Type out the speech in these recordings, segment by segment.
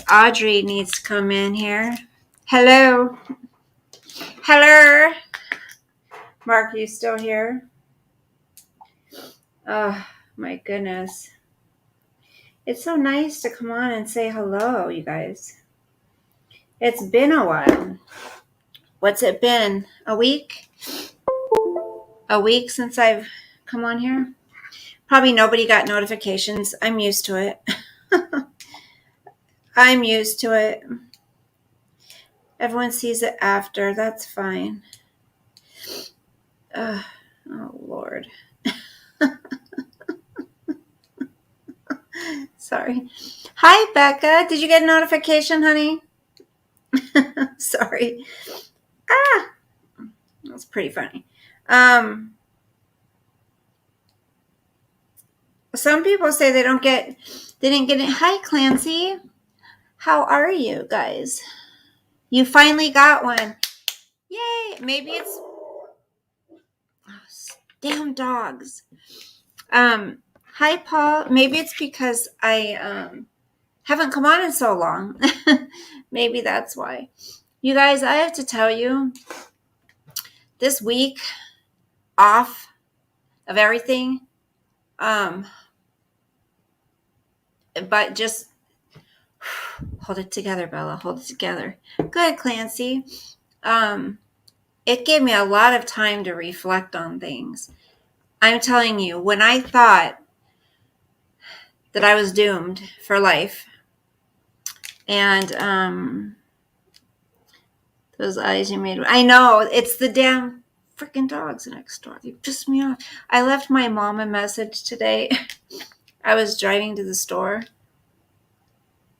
Audrey needs to come in here. Hello. Hello. Mark, are you still here? Oh, my goodness. It's so nice to come on and say hello, you guys. It's been a while. What's it been? A week? A week since I've come on here? Probably nobody got notifications. I'm used to it. I'm used to it. Everyone sees it after. That's fine. Oh, Lord. Sorry. Hi, Becca. Did you get a notification, honey? Sorry. Ah, that's pretty funny. Some people say they didn't get it. Hi, Clancy. How are you guys? You finally got one. Yay. Maybe it's damn dogs. Hi, Paul. Maybe it's because I haven't come on in so long. Maybe that's why. You guys, I have to tell you, this week off of everything, but just hold it together, Bella. Hold it together. Good, Clancy. It gave me a lot of time to reflect on things. I'm telling you, when I thought that I was doomed for life, and those eyes you made, I know it's the damn freaking dogs next door. They pissed me off. I left my mom a message today. I was driving to the store.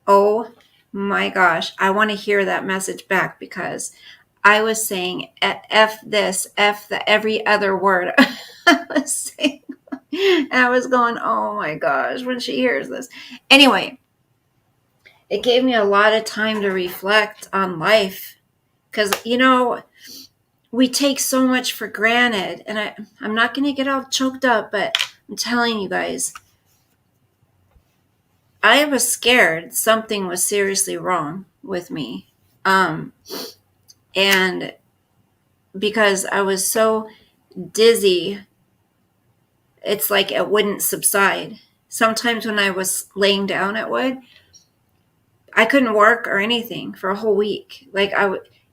Oh my gosh, I want to hear that message back because I was saying F this, F the every other word I was saying. And I was going, oh my gosh, when she hears this. Anyway, it gave me a lot of time to reflect on life because, we take so much for granted. And I'm not going to get all choked up, but I'm telling you guys, I was scared something was seriously wrong with me. And because I was so dizzy, it's like it wouldn't subside. Sometimes when I was laying down, it would. I couldn't work or anything for a whole week. Like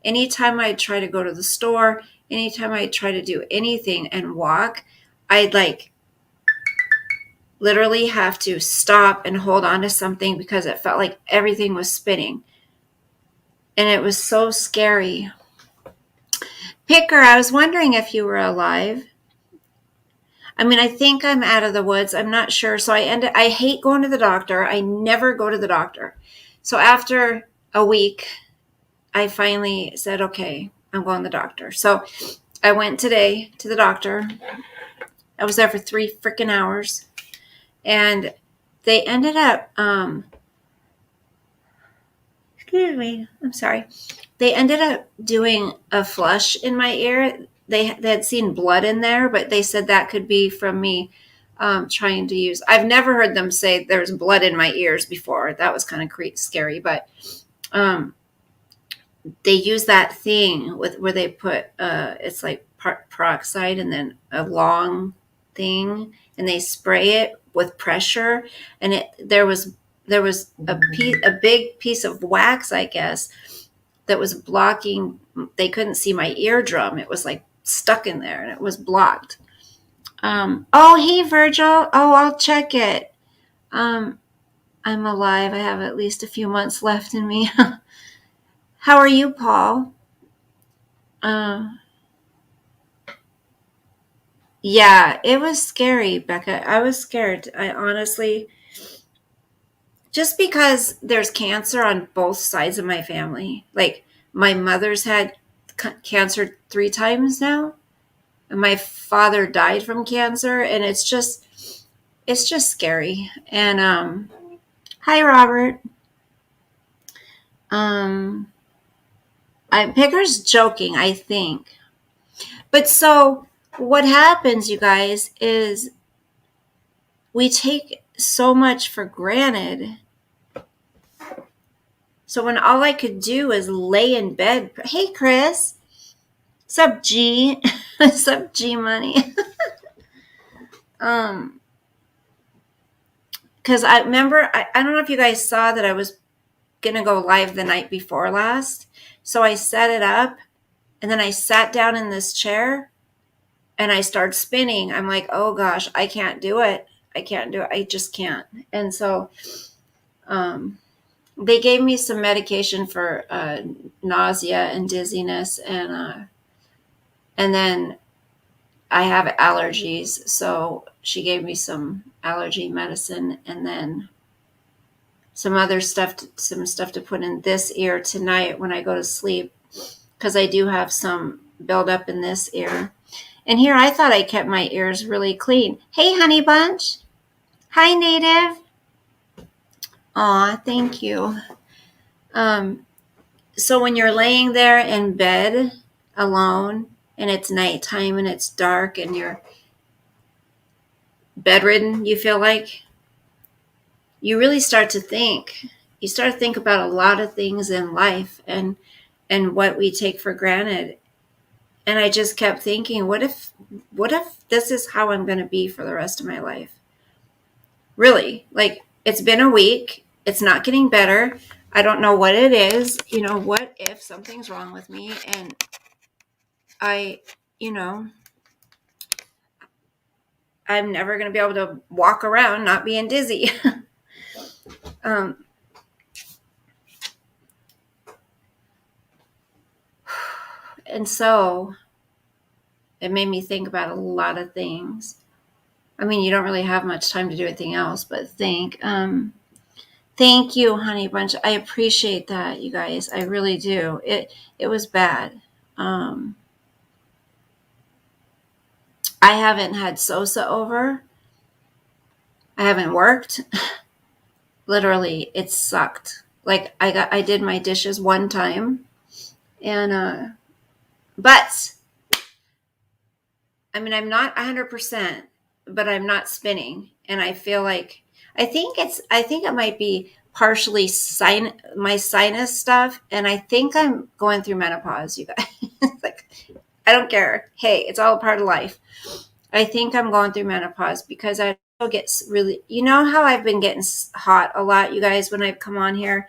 anytime I'd try to go to the store, anytime I'd try to do anything and walk, I'd literally have to stop and hold on to something because it felt like everything was spinning. And it was so scary. Picker, I was wondering if you were alive. I mean, I think I'm out of the woods. I'm not sure. So I hate going to the doctor. I never go to the doctor. So after a week, I finally said, okay, I'm going to the doctor. So I went today to the doctor. I was there for 3 freaking hours. And they ended up, excuse me, I'm sorry. They ended up doing a flush in my ear. They had seen blood in there, but they said that could be from me trying to use. I've never heard them say there's blood in my ears before. That was kind of scary, but they use that thing where they put it's like peroxide and then a long thing, and they spray it with pressure, and there was a big piece of wax, I guess, that was blocking. They couldn't see my eardrum. It was like stuck in there and it was blocked. Oh, hey, Virgil. Oh, I'll check it. I'm alive. I have at least a few months left in me. How are you, Paul? Yeah, it was scary, Becca. I was scared. I honestly, just because there's cancer on both sides of my family. Like, my mother's had cancer 3 times now. And my father died from cancer, and it's just scary. And hi, Robert. Picker's joking, I think. But so what happens, you guys, is we take so much for granted So when all I could do is lay in bed, hey Chris, sup G, sup G Money. Because I remember, I don't know if you guys saw that I was gonna go live the night before last. So I set it up, and then I sat down in this chair, and I started spinning. I'm like, oh gosh, I can't do it. I can't do it. I just can't. And so they gave me some medication for nausea and dizziness, and then I have allergies, so she gave me some allergy medicine, and then some other stuff, some stuff to put in this ear tonight when I go to sleep, because I do have some buildup in this ear. And here I thought I kept my ears really clean. Hey, Honey Bunch. Hi, Native. Aw, thank you. So when you're laying there in bed alone and it's nighttime and it's dark and you're bedridden, you feel like, you really start to think. You start to think about a lot of things in life and what we take for granted. And I just kept thinking, what if this is how I'm going to be for the rest of my life? Really, like, it's been a week. It's not getting better. I don't know what it is. What if something's wrong with me and I'm never going to be able to walk around not being dizzy. And so it made me think about a lot of things. I mean, you don't really have much time to do anything else but think. Thank you, Honey Bunch. I appreciate that, you guys. I really do. It was bad. I haven't had Sosa over. I haven't worked. Literally, it sucked. Like, I did my dishes one time, and but I mean, I'm not 100%, but I'm not spinning, and I feel like I think it might be partially my sinus stuff, and I think I'm going through menopause, you guys. Like, I don't care. Hey, it's all a part of life. I think I'm going through menopause because I get really, how I've been getting hot a lot, you guys, when I've come on here,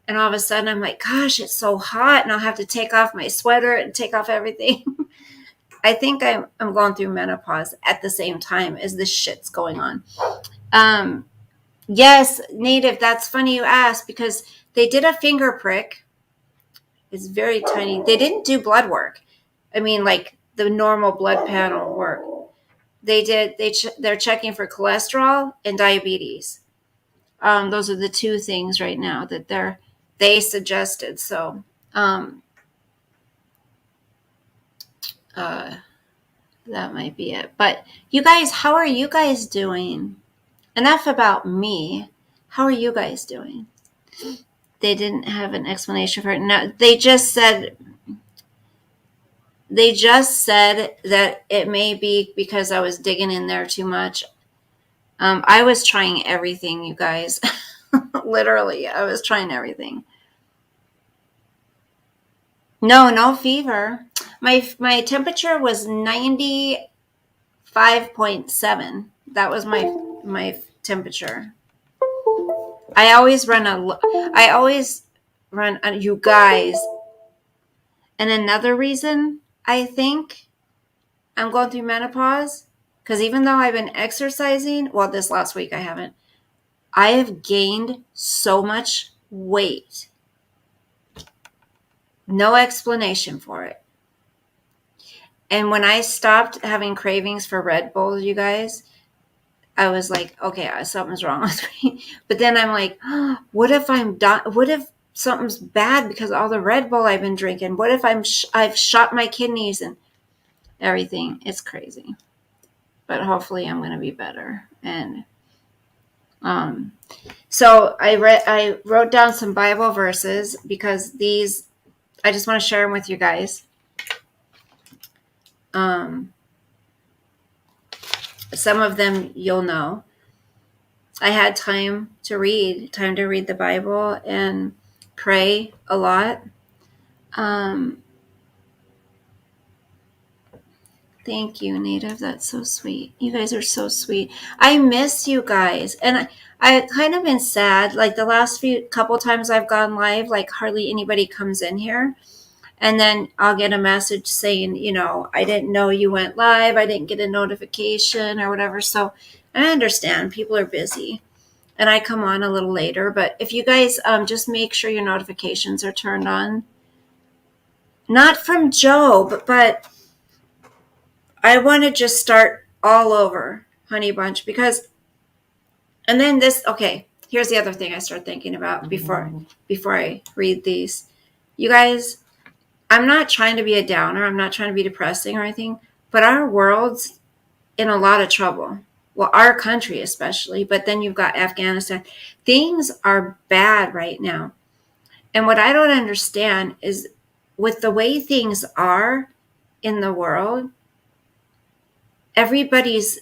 and all of a sudden I'm like, gosh, it's so hot, and I'll have to take off my sweater and take off everything. I think I'm going through menopause at the same time as this shit's going on. Yes, Native, that's funny you asked, because they did a finger prick. It's very tiny. They didn't do blood work. I mean, like the normal blood panel work. They're checking for cholesterol and diabetes. Those are the two things right now that they suggested. So, that might be it. But you guys, how are you guys doing? Enough about me. How are you guys doing? They didn't have an explanation for it. No, they just said that it may be because I was digging in there too much. I was trying everything, you guys. Literally, I was trying everything. No fever. My temperature was 95.7. That was my temperature. I always run you guys. And another reason I think I'm going through menopause, because even though I've been exercising, well, this last week I haven't, I have gained so much weight. No explanation for it. And when I stopped having cravings for Red Bull, you guys, I was like, okay, something's wrong with me. But then I'm like, oh, what if something's bad because of all the Red Bull I've been drinking? What if I've shot my kidneys and everything? It's crazy. But hopefully I'm going to be better. And so I wrote down some Bible verses because I just want to share them with you guys. Some of them you'll know. I had time to read the Bible, and pray a lot. Thank you, Native. That's so sweet. You guys are so sweet. I miss you guys. And I kind of been sad. Like the last few couple times I've gone live, like hardly anybody comes in here. And then I'll get a message saying, I didn't know you went live. I didn't get a notification or whatever. So I understand people are busy. And I come on a little later. But if you guys just make sure your notifications are turned on. Not from Job, but I want to just start all over, Honey Bunch, because, and then this, okay, here's the other thing I start thinking about before I read these. You guys, I'm not trying to be a downer. I'm not trying to be depressing or anything, but our world's in a lot of trouble. Well, our country especially, but then you've got Afghanistan. Things are bad right now. And what I don't understand is with the way things are in the world, everybody's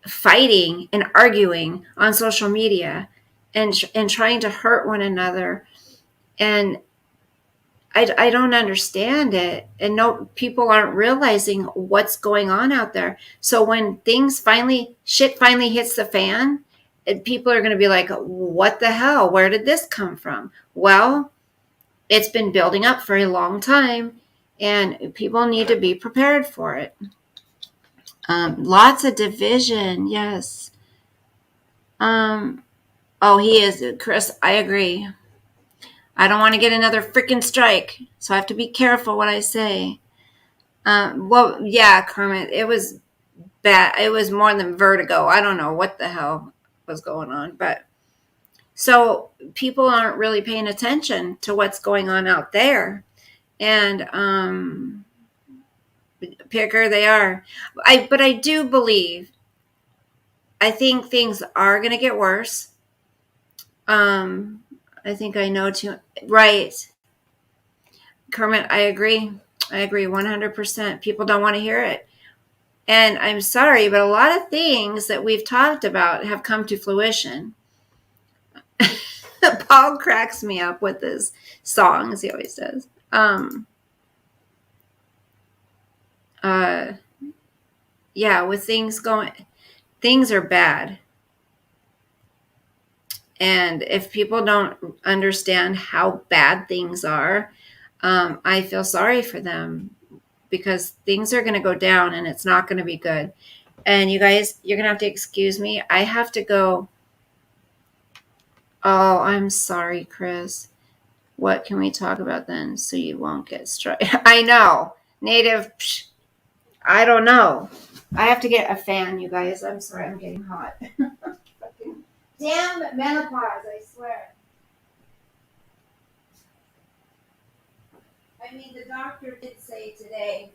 fighting and arguing on social media and trying to hurt one another. And I don't understand it. And no, people aren't realizing what's going on out there. So when shit finally hits the fan, people are going to be like, what the hell? Where did this come from? Well, it's been building up for a long time and people need to be prepared for it. Lots of division. Yes. Oh, he is, Chris. I agree. I don't want to get another freaking strike, so I have to be careful what I say. Well, yeah, Kermit, it was bad. It was more than vertigo. I don't know what the hell was going on, but so people aren't really paying attention to what's going on out there, and Picker, they are. But I do believe. I think things are going to get worse. I think I know too. Right. Kermit, I agree. I agree 100%. People don't want to hear it. And I'm sorry, but a lot of things that we've talked about have come to fruition. Paul cracks me up with his songs. He always does. Yeah, with things are bad. And if people don't understand how bad things are, I feel sorry for them because things are going to go down and it's not going to be good. And you guys, you're going to have to excuse me. I have to go. Oh, I'm sorry, Chris. What can we talk about then so you won't get struck? I know. Native, I don't know. I have to get a fan, you guys. I'm sorry, I'm getting hot. Damn menopause, I swear. I mean, the doctor did say today,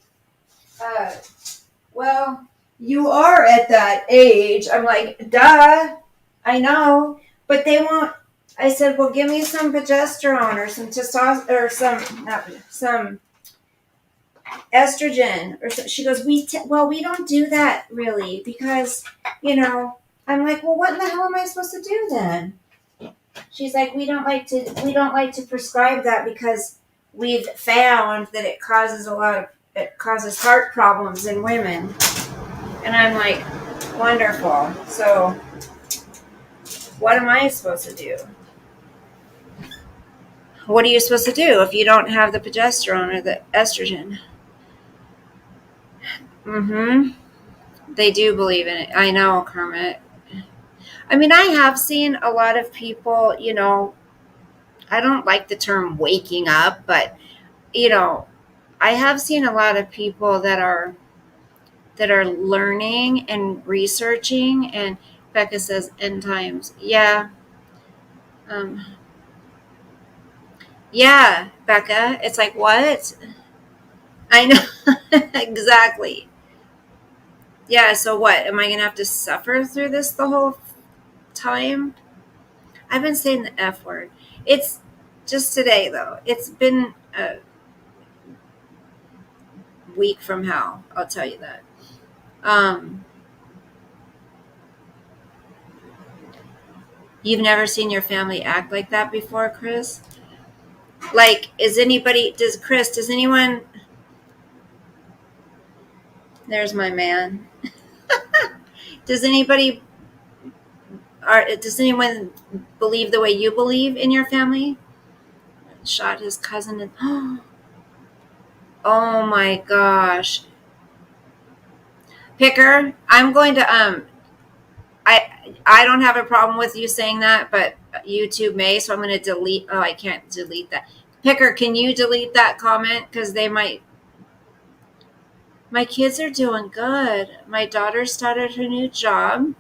well, you are at that age. I'm like, duh, I know, but they won't. I said, well, give me some progesterone or some testosterone or some estrogen or so. She goes, we don't do that really because, I'm like, well, what in the hell am I supposed to do then? She's like, we don't like to prescribe that because we've found that it causes heart problems in women. And I'm like, wonderful. So what am I supposed to do? What are you supposed to do if you don't have the progesterone or the estrogen? They do believe in it. I know, Kermit. I mean, I have seen a lot of people, I don't like the term waking up, but, I have seen a lot of people that are learning and researching. And Becca says end times. Yeah. Yeah, Becca. It's like, what? I know. Exactly. Yeah, so what? Am I going to have to suffer through this the whole time? I've been saying the F word. It's just today, though. It's been a week from hell. I'll tell you that. You've never seen your family act like that before, Chris? Like, does anyone, there's my man. Does anyone believe the way you believe in your family? Shot his cousin and, oh my gosh. Picker, I'm going to, I don't have a problem with you saying that, but YouTube may, so I'm going to delete, oh, I can't delete that. Picker, can you delete that comment? Because they might. My kids are doing good. My daughter started her new job.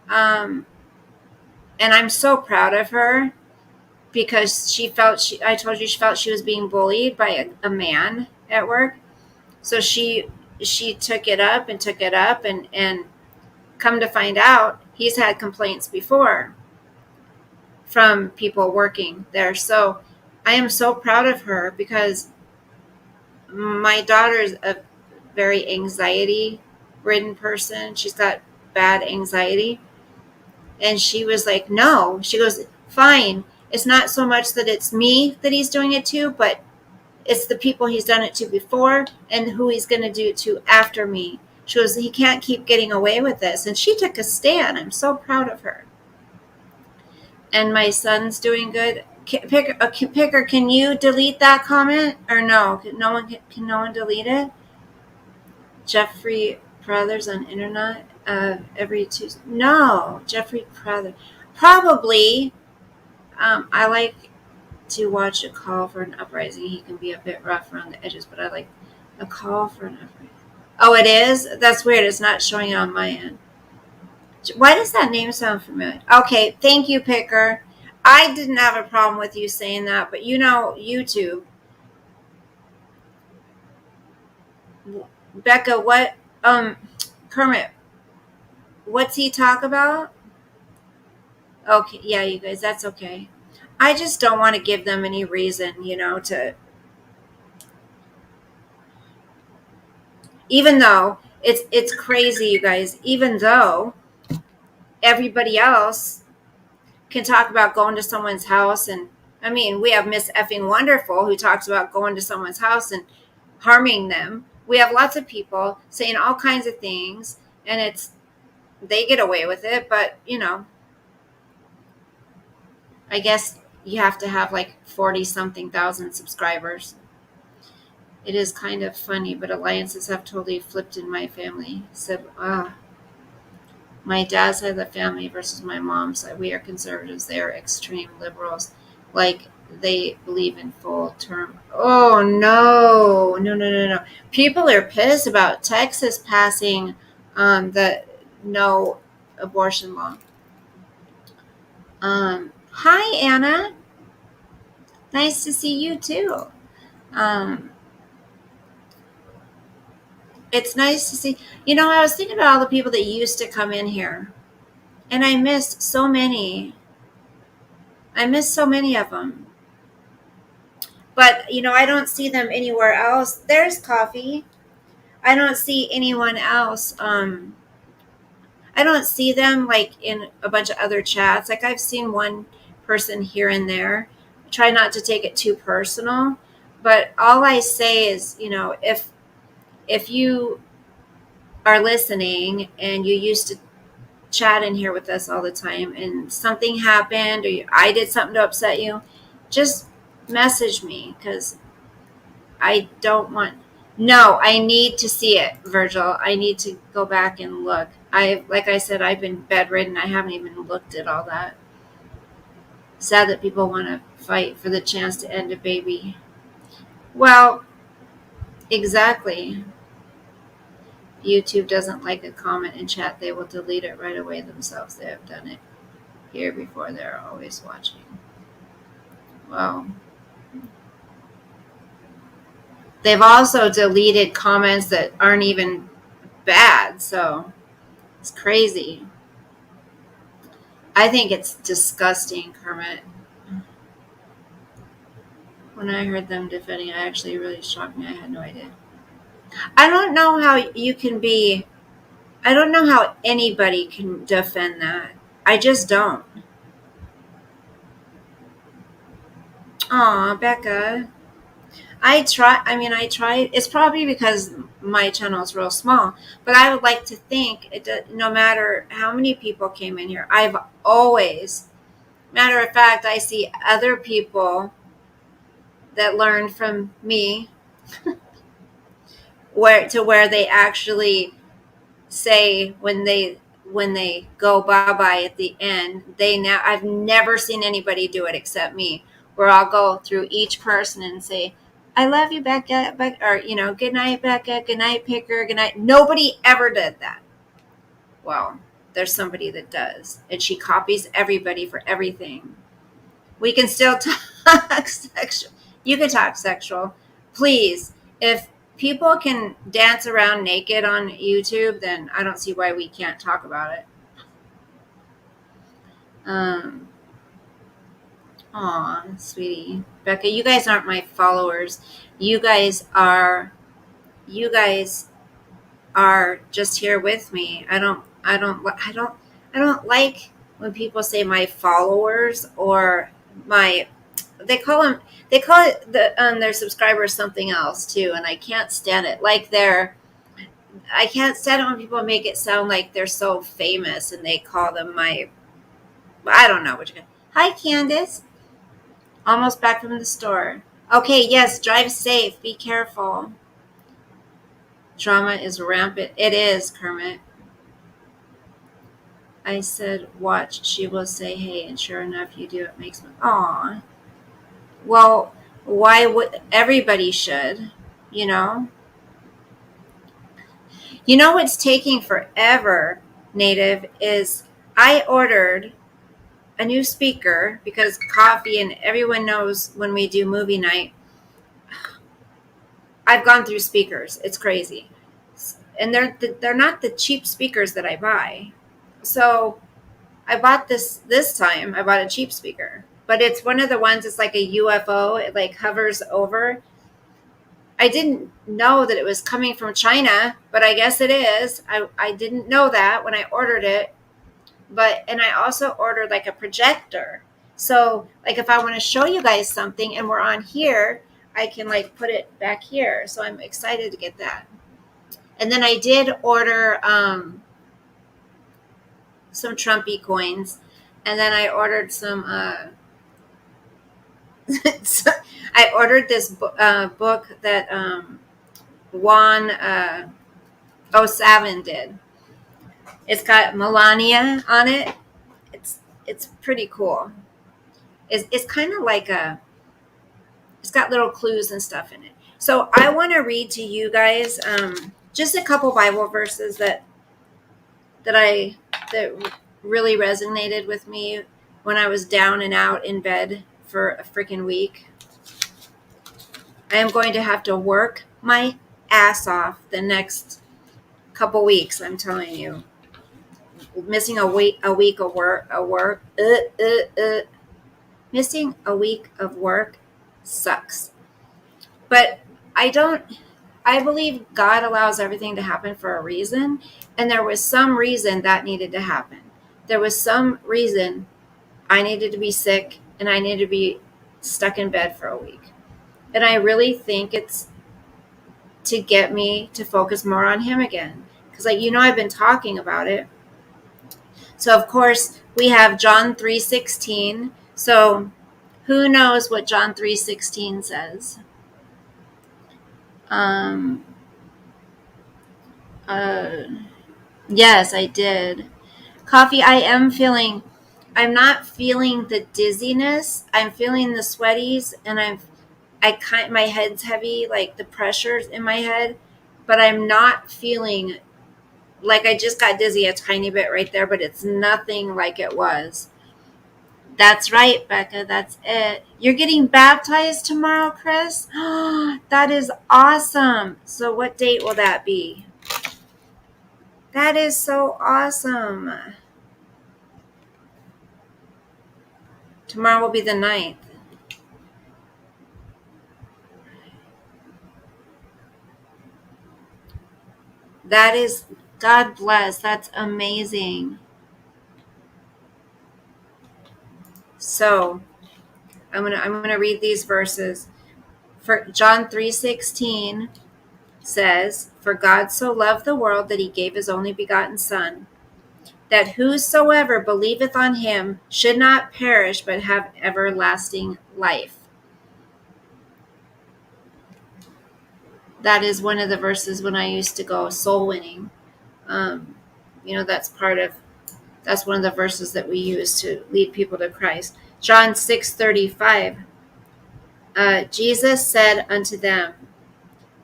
Um, and I'm so proud of her because I told you she felt she was being bullied by a man at work. So she took it up and took it up and come to find out he's had complaints before from people working there. So I am so proud of her because my daughter is a very anxiety ridden person. She's got bad anxiety. And she was like, no. She goes, fine. It's not so much that it's me that he's doing it to, but it's the people he's done it to before and who he's going to do it to after me. She goes, he can't keep getting away with this. And she took a stand. I'm so proud of her. And my son's doing good. Picker, can you delete that comment or no? Can no one delete it? Jeffrey Brothers on internet every Tuesday. No, Jeffrey Brothers. Probably. I like to watch A Call for an Uprising. He can be a bit rough around the edges, but I like A Call for an Uprising. Oh, it is? That's weird. It's not showing on my end. Why does that name sound familiar? Okay, thank you, Picker. I didn't have a problem with you saying that, but YouTube. Becca, Kermit, what's he talk about? Okay, yeah, you guys, that's okay. I just don't want to give them any reason, to, even though it's crazy, you guys, even though everybody else can talk about going to someone's house. And I mean, we have Miss Effing Wonderful who talks about going to someone's house and harming them. We have lots of people saying all kinds of things, and they get away with it. But I guess you have to have like 40 something thousand subscribers. It is kind of funny, but alliances have totally flipped in my family. So, my dad's side of the family versus my mom's side, we are conservatives. They are extreme liberals. Like, they believe in full term. Oh, no. No, no, no, no. People are pissed about Texas passing the no abortion law. Hi, Anna. Nice to see you, too. It's nice to see. I was thinking about all the people that used to come in here, and I missed so many. I missed so many of them. But, I don't see them anywhere else. There's Coffee. I don't see anyone else. I don't see them like in a bunch of other chats. Like, I've seen one person here and there. I try not to take it too personal. But all I say is, if you are listening and you used to chat in here with us all the time and something happened or I did something to upset you, just message me because I don't want. No, I need to see it, Virgil. I need to go back and look. Like I said, I've been bedridden. I haven't even looked at all that. Sad that people want to fight for the chance to end a baby. Well, exactly. YouTube doesn't like a comment in chat, they will delete it right away themselves. They have done it here before. They're always watching. Well, they've also deleted comments that aren't even bad, so it's crazy. I think it's disgusting, Kermit. When I heard them defending, it actually really shocked me. I had no idea. I don't know how you can be. I don't know how anybody can defend that. I just don't. Aw, Becca. I tried. It's probably because my channel is real small, but I would like to think no matter how many people came in here, I've always, matter of fact, I see other people that learn from me where they actually say when they go bye-bye at the end, I've never seen anybody do it except me, where I'll go through each person and say, I love you, Becca, or good night, Becca, good night, Picker, good night. Nobody ever did that. Well, there's somebody that does, and she copies everybody for everything. We can still talk sexual. You can talk sexual. Please, if people can dance around naked on YouTube, then I don't see why we can't talk about it. Aw, sweetie. Becca, you guys aren't my followers. You guys are just here with me. I don't like when people say my followers or my they call it their subscribers something else too, and I can't stand it. I can't stand it when people make it sound like they're so famous and they call them my, I don't know what you're. Hi, Candace. Almost back from the store. Okay, yes, drive safe. Be careful. Trauma is rampant. It is, Kermit. I said, watch. She will say, hey, and sure enough, you do. It makes me. Aw. Well, why would everybody should? You know? You know what's taking forever, Native, is I ordered a new speaker because Coffee and everyone knows when we do movie night, I've gone through speakers. It's crazy. And they're not the cheap speakers that I buy. So I bought this time. I bought a cheap speaker, but it's one of the ones. It's like a UFO. It like hovers over. I didn't know that it was coming from China, but I guess it is. I didn't know that when I ordered it. And I also ordered like a projector. So like if I want to show you guys something and we're on here, I can like put it back here. So I'm excited to get that. And then I did order some Trumpy coins, and then I ordered some. I ordered this book that Juan O'Savin did. It's got Melania on it. It's pretty cool. It's kind of like it's got little clues and stuff in it. So I want to read to you guys just a couple Bible verses that really resonated with me when I was down and out in bed for a freaking week. I am going to have to work my ass off the next couple weeks. I'm telling you, missing a week of work. Missing a week of work sucks. But I believe God allows everything to happen for a reason, and there was some reason that needed to happen. There was some reason I needed to be sick and I needed to be stuck in bed for a week. And I really think it's to get me to focus more on Him again. Because I've been talking about it. So of course we have John 3:16. So who knows what John 3:16 says? Yes, I did. Coffee, I'm not feeling the dizziness. I'm feeling the sweaties, and my head's heavy, like the pressures in my head, but I'm not feeling like I just got dizzy a tiny bit right there, but it's nothing like it was. That's right, Becca. That's it. You're getting baptized tomorrow, Chris? That is awesome. So what date will that be? That is so awesome. Tomorrow will be the 9th. That is, God bless. That's amazing. So, I'm gonna read these verses. For John 3:16 says, "For God so loved the world that he gave his only begotten Son, that whosoever believeth on him should not perish but have everlasting life." That is one of the verses when I used to go soul winning. That's one of the verses that we use to lead people to Christ. John 6:35. Jesus said unto them,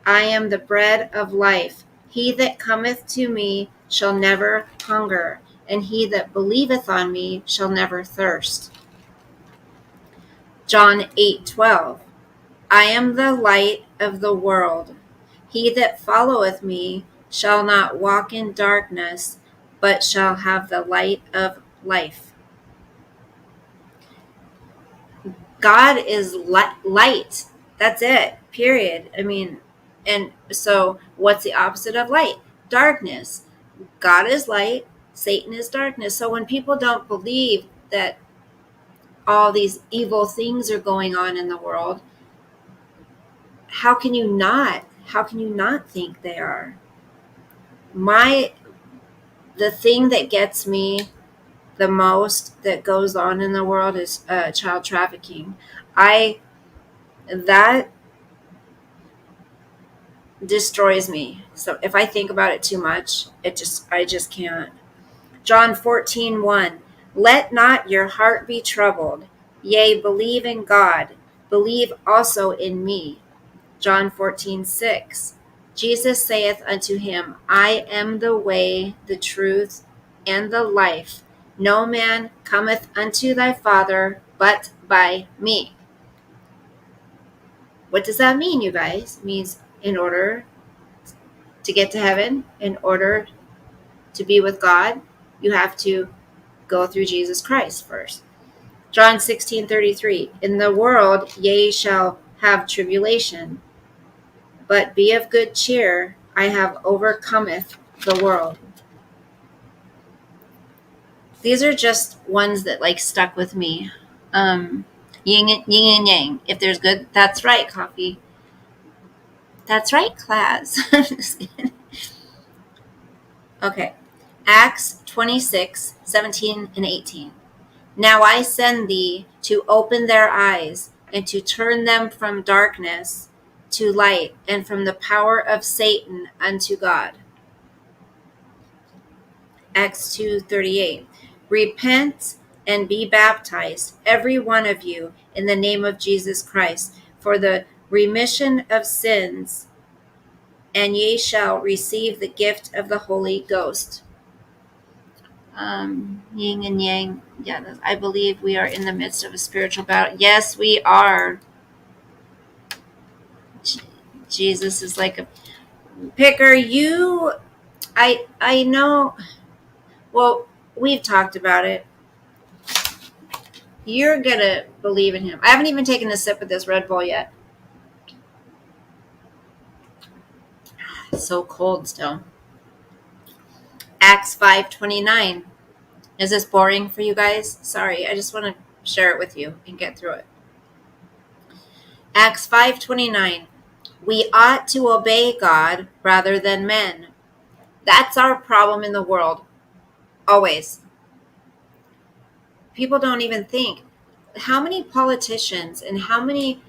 I am the bread of life. He that cometh to me shall never hunger, and he that believeth on me shall never thirst. John 8:12. I am the light of the world. He that followeth me shall not walk in darkness, but shall have the light of life. God is light. That's it. Period. And so what's the opposite of light? Darkness. God is light. Satan is darkness. So when people don't believe that all these evil things are going on in the world, how can you not think they are? The thing that gets me the most that goes on in the world is child trafficking. That destroys me. So if I think about it too much, I just can't. John 14:1. Let not your heart be troubled. Yea, believe in God. Believe also in me. John 14:6. Jesus saith unto him, I am the way, the truth, and the life. No man cometh unto thy Father but by me. What does that mean, you guys? It means in order to get to heaven, in order to be with God, you have to go through Jesus Christ first. John 16:33. In the world ye shall have tribulation, but be of good cheer, I have overcometh the world. These are just ones that stuck with me. Yin and yang. If there's good, that's right, coffee. That's right, class. Okay. Acts 26:17 and 18. Now I send thee to open their eyes and to turn them from darkness to light and from the power of Satan unto God. Acts 2:38. Repent and be baptized, every one of you, in the name of Jesus Christ, for the remission of sins, and ye shall receive the gift of the Holy Ghost. Yin and yang. Yeah, I believe we are in the midst of a spiritual battle. Yes, we are. Jesus is like a picker. I know. Well, we've talked about it. You're gonna believe in him. I haven't even taken a sip of this Red Bull yet. It's so cold still. Acts 5:29. Is this boring for you guys? Sorry, I just want to share it with you and get through it. Acts 5:29. We ought to obey God rather than men. That's our problem in the world. Always. People don't even think. How many politicians and how many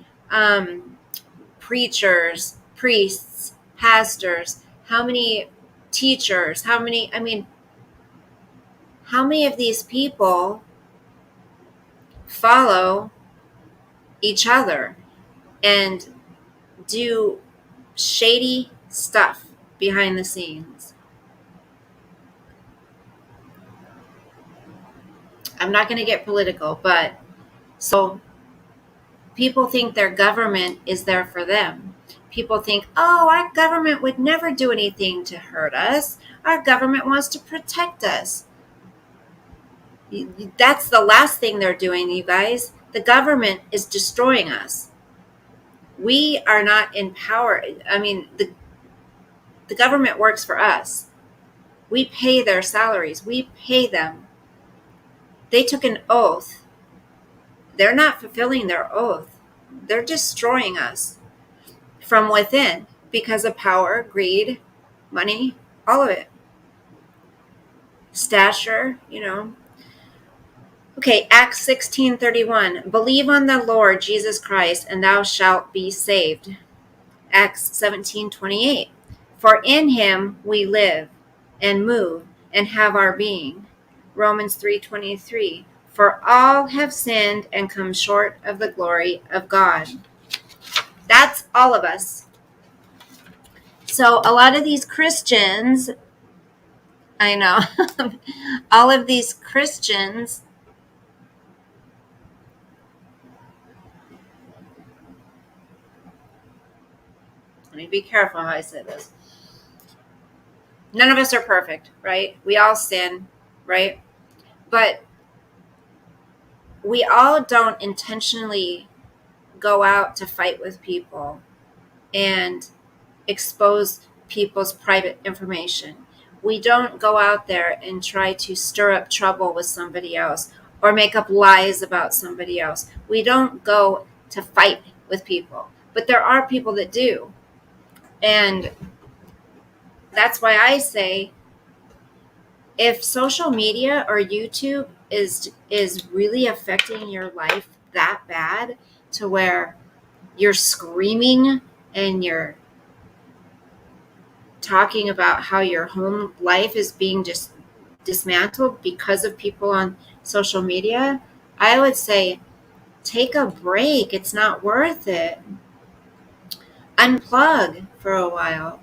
preachers, priests, pastors, how many teachers, how many of these people follow each other and do shady stuff behind the scenes? I'm not going to get political, but so people think their government is there for them. People think, oh, our government would never do anything to hurt us. Our government wants to protect us. That's the last thing they're doing, you guys. The government is destroying us. We are not in power. The government works for us. We pay their salaries. We pay them. They took an oath they're not fulfilling their oath. They're destroying us from within because of power, greed, money, all of it. Stature, Okay, Acts 16:31. Believe on the Lord Jesus Christ, and thou shalt be saved. Acts 17:28. For in him we live and move and have our being. Romans 3:23. For all have sinned and come short of the glory of God. That's all of us. So a lot of these Christians, I know, all of these Christians, let me be careful how I say this. None of us are perfect, right? We all sin, right? But we all don't intentionally go out to fight with people and expose people's private information. We don't go out there and try to stir up trouble with somebody else or make up lies about somebody else. We don't go to fight with people. But there are people that do. And that's why I say, if social media or YouTube is really affecting your life that bad to where you're screaming and you're talking about how your home life is being just dismantled because of people on social media, I would say take a break. It's not worth it. Unplug for a while.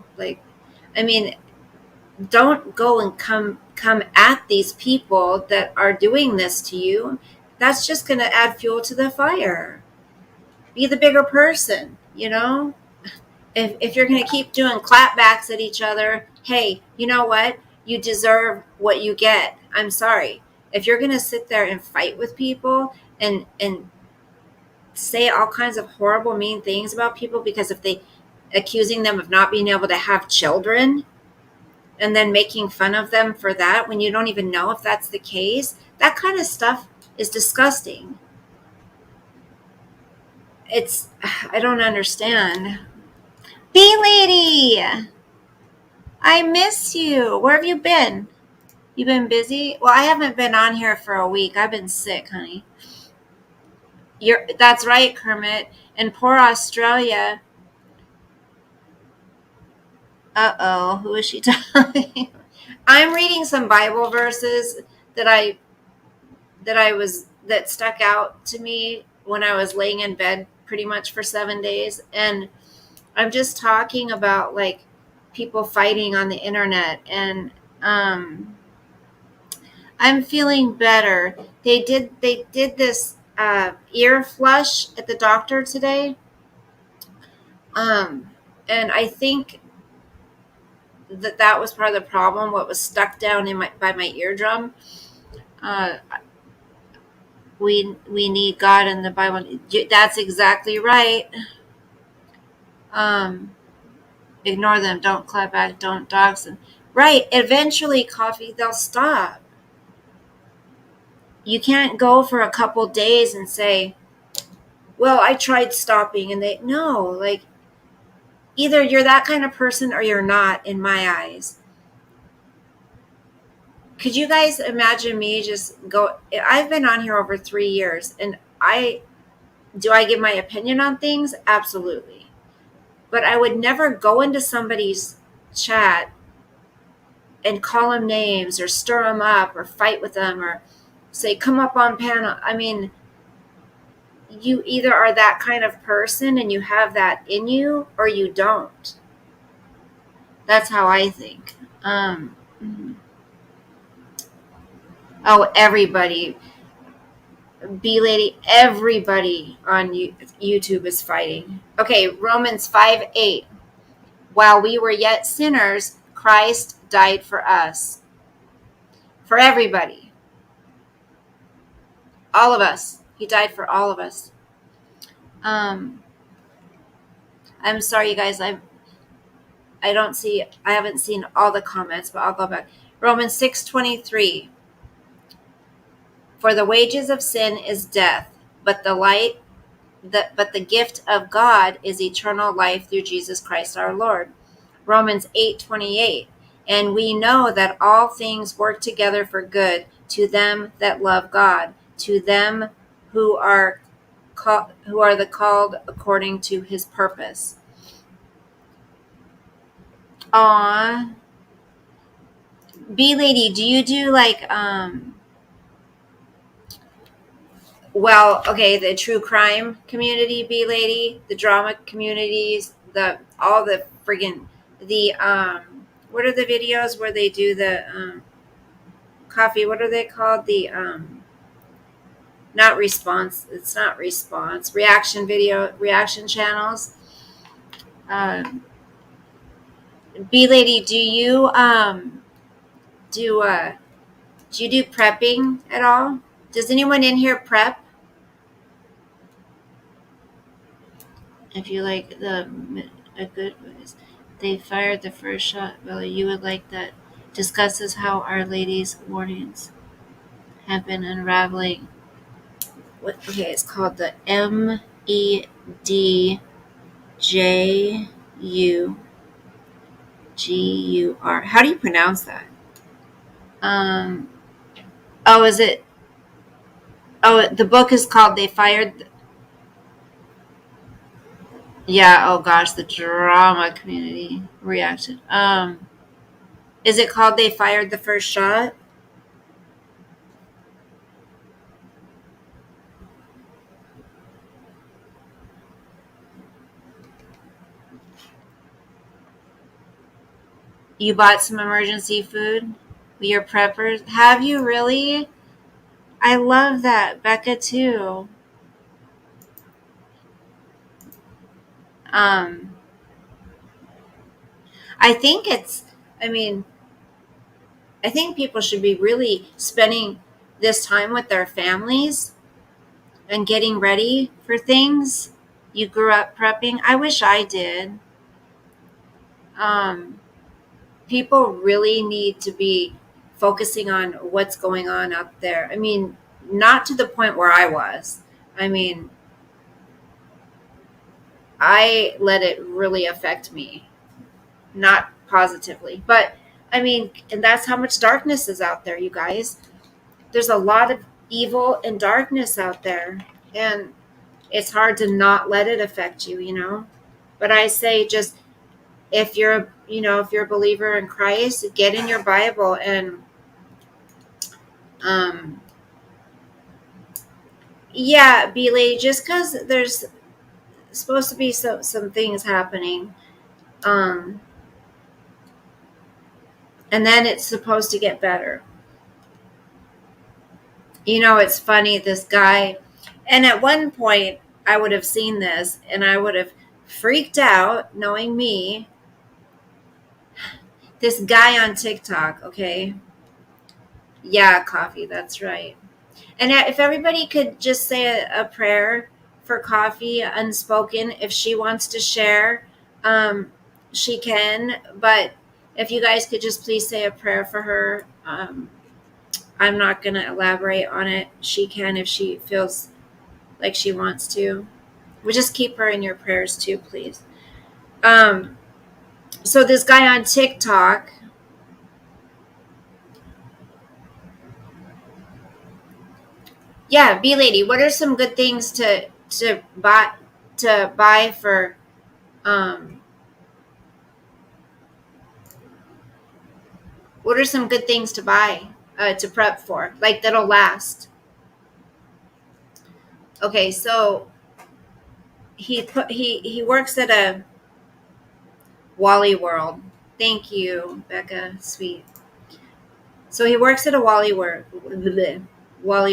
Don't go and come at these people that are doing this to you. That's just going to add fuel to the fire. Be the bigger person, if you're going to keep doing clapbacks at each other, hey, you know what? You deserve what you get. I'm sorry. If you're going to sit there and fight with people and say all kinds of horrible, mean things about people because if they accusing them of not being able to have children and then making fun of them for that when you don't even know if that's the case, that kind of stuff is disgusting. I don't understand. Bee Lady, I miss you. Where have you been? You been busy? Well, I haven't been on here for a week. I've been sick, honey. That's right, Kermit. And poor Australia. Uh-oh, who is she talking? I'm reading some Bible verses that stuck out to me when I was laying in bed pretty much for 7 days, and I'm just talking about like people fighting on the internet, and I'm feeling better. They did this ear flush at the doctor today, and I think that was part of the problem. What was stuck down by my eardrum. Uh, we need God in the Bible. That's exactly right. Ignore them. Don't clap back. Don't dox them. Right. Eventually, coffee, they'll stop. You can't go for a couple days and say, well, I tried stopping, and like, either you're that kind of person or you're not, in my eyes. Could you guys imagine me just I've been on here over 3 years, and I give my opinion on things? Absolutely. But I would never go into somebody's chat and call them names or stir them up or fight with them or say, come up on panel. I mean, you either are that kind of person and you have that in you, or you don't. That's how I think. Oh, everybody, Bee Lady, everybody on YouTube is fighting. Okay, Romans 5:8. While we were yet sinners, Christ died for us. For everybody. All of us. He died for all of us. I'm sorry, you guys. I haven't seen all the comments, but I'll go back. Romans 6:23. For the wages of sin is death, but the gift of God is eternal life through Jesus Christ our Lord. Romans 8:28. And we know that all things work together for good to them that love God, to them who are the called according to his purpose. Aw. B Lady, do you do like the true crime community, B Lady, the drama communities, all the friggin' what are the videos where they do the coffee, what are they called? The not response, it's not response, reaction channels. B Lady, do you do prepping at all? Does anyone in here prep? If you like a good they fired the first shot. Well, you would like that. Discusses how Our Lady's warnings have been unraveling. It's called the MEDJUGUR. How do you pronounce that? Is it? Oh, the book is called They Fired. Yeah. Oh gosh, the drama community reacted. Is it called They Fired the First Shot? You bought some emergency food? Your preppers? Have you really? I love that. Becca too. Um, I think I think people should be really spending this time with their families and getting ready for things. You grew up prepping. I wish I did. Um, People really need to be focusing on what's going on out there. I mean, not to the point where I was. I mean, I let it really affect me, not positively. But I mean, and that's how much darkness is out there, you guys. There's a lot of evil and darkness out there. And it's hard to not let it affect you, you know? But I say just if you're a believer in Christ, get in your Bible and um yeah, Belay, just because there's supposed to be some things happening, um and then it's supposed to get better. It's funny, this guy, and at one point I would have seen this and I would have freaked out, knowing me. This guy on TikTok, okay? Yeah, coffee, that's right. And if everybody could just say a prayer for Coffee unspoken, if she wants to share, she can. But if you guys could just please say a prayer for her, I'm not going to elaborate on it. She can if she feels like she wants to. We'll just keep her in your prayers too, please. So this guy on TikTok, yeah, B Lady, what are some good things to buy for um what are some good things to buy to prep for, like that'll last? Okay, so he works at a Wally World. Thank you, Becca. Sweet. So he works at a Wally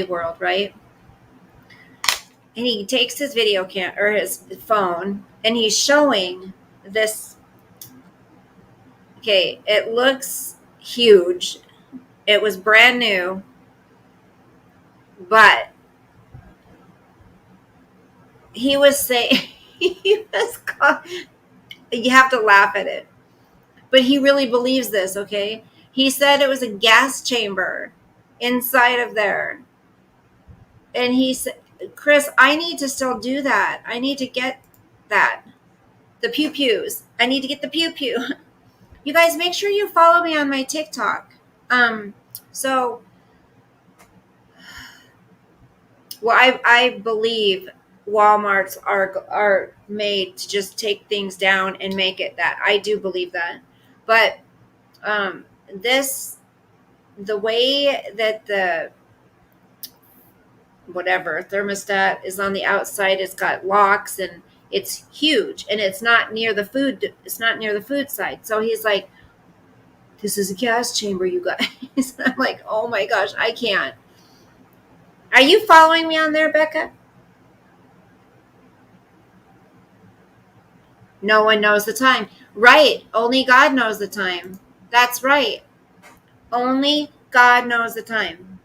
World, right? And he takes his his phone, and he's showing this. Okay, it looks huge. It was brand new, but he was saying you have to laugh at it, but he really believes this. Okay, he said it was a gas chamber inside of there, and he said Chris, I need to still do that. I need to get that. The pew pews. I need to get the pew pew. You guys, make sure you follow me on my TikTok. So, well, I believe Walmarts are made to just take things down and make it that. I do believe that, but this the way that the whatever thermostat is on the outside, it's got locks and it's huge and it's not near the food. It's not near the food side. So he's like, "This is a gas chamber, you guys." And I'm like, "Oh my gosh, I can't." Are you following me on there, Becca? No one knows the time. Right. Only God knows the time. That's right. Only God knows the time.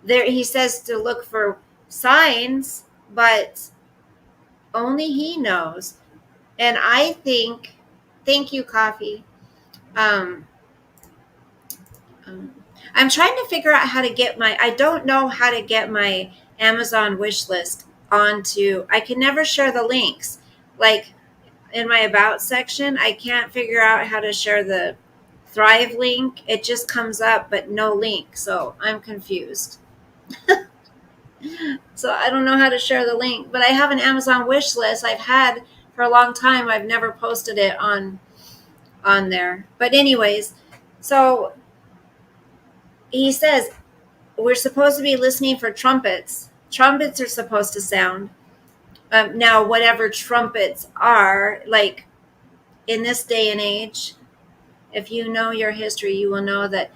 There he says to look for signs, but only he knows. And I think, thank you, coffee. Um, I'm trying to figure out how to get I don't know how to get my Amazon wish list onto, I can never share the links. Like in my about section, I can't figure out how to share the Thrive link. It just comes up, but no link. So I'm confused. So I don't know how to share the link, but I have an Amazon wish list I've had for a long time. I've never posted it on there. But anyways, so he says we're supposed to be listening for trumpets. Trumpets are supposed to sound. Now, whatever trumpets are, like in this day and age, if you know your history, you will know that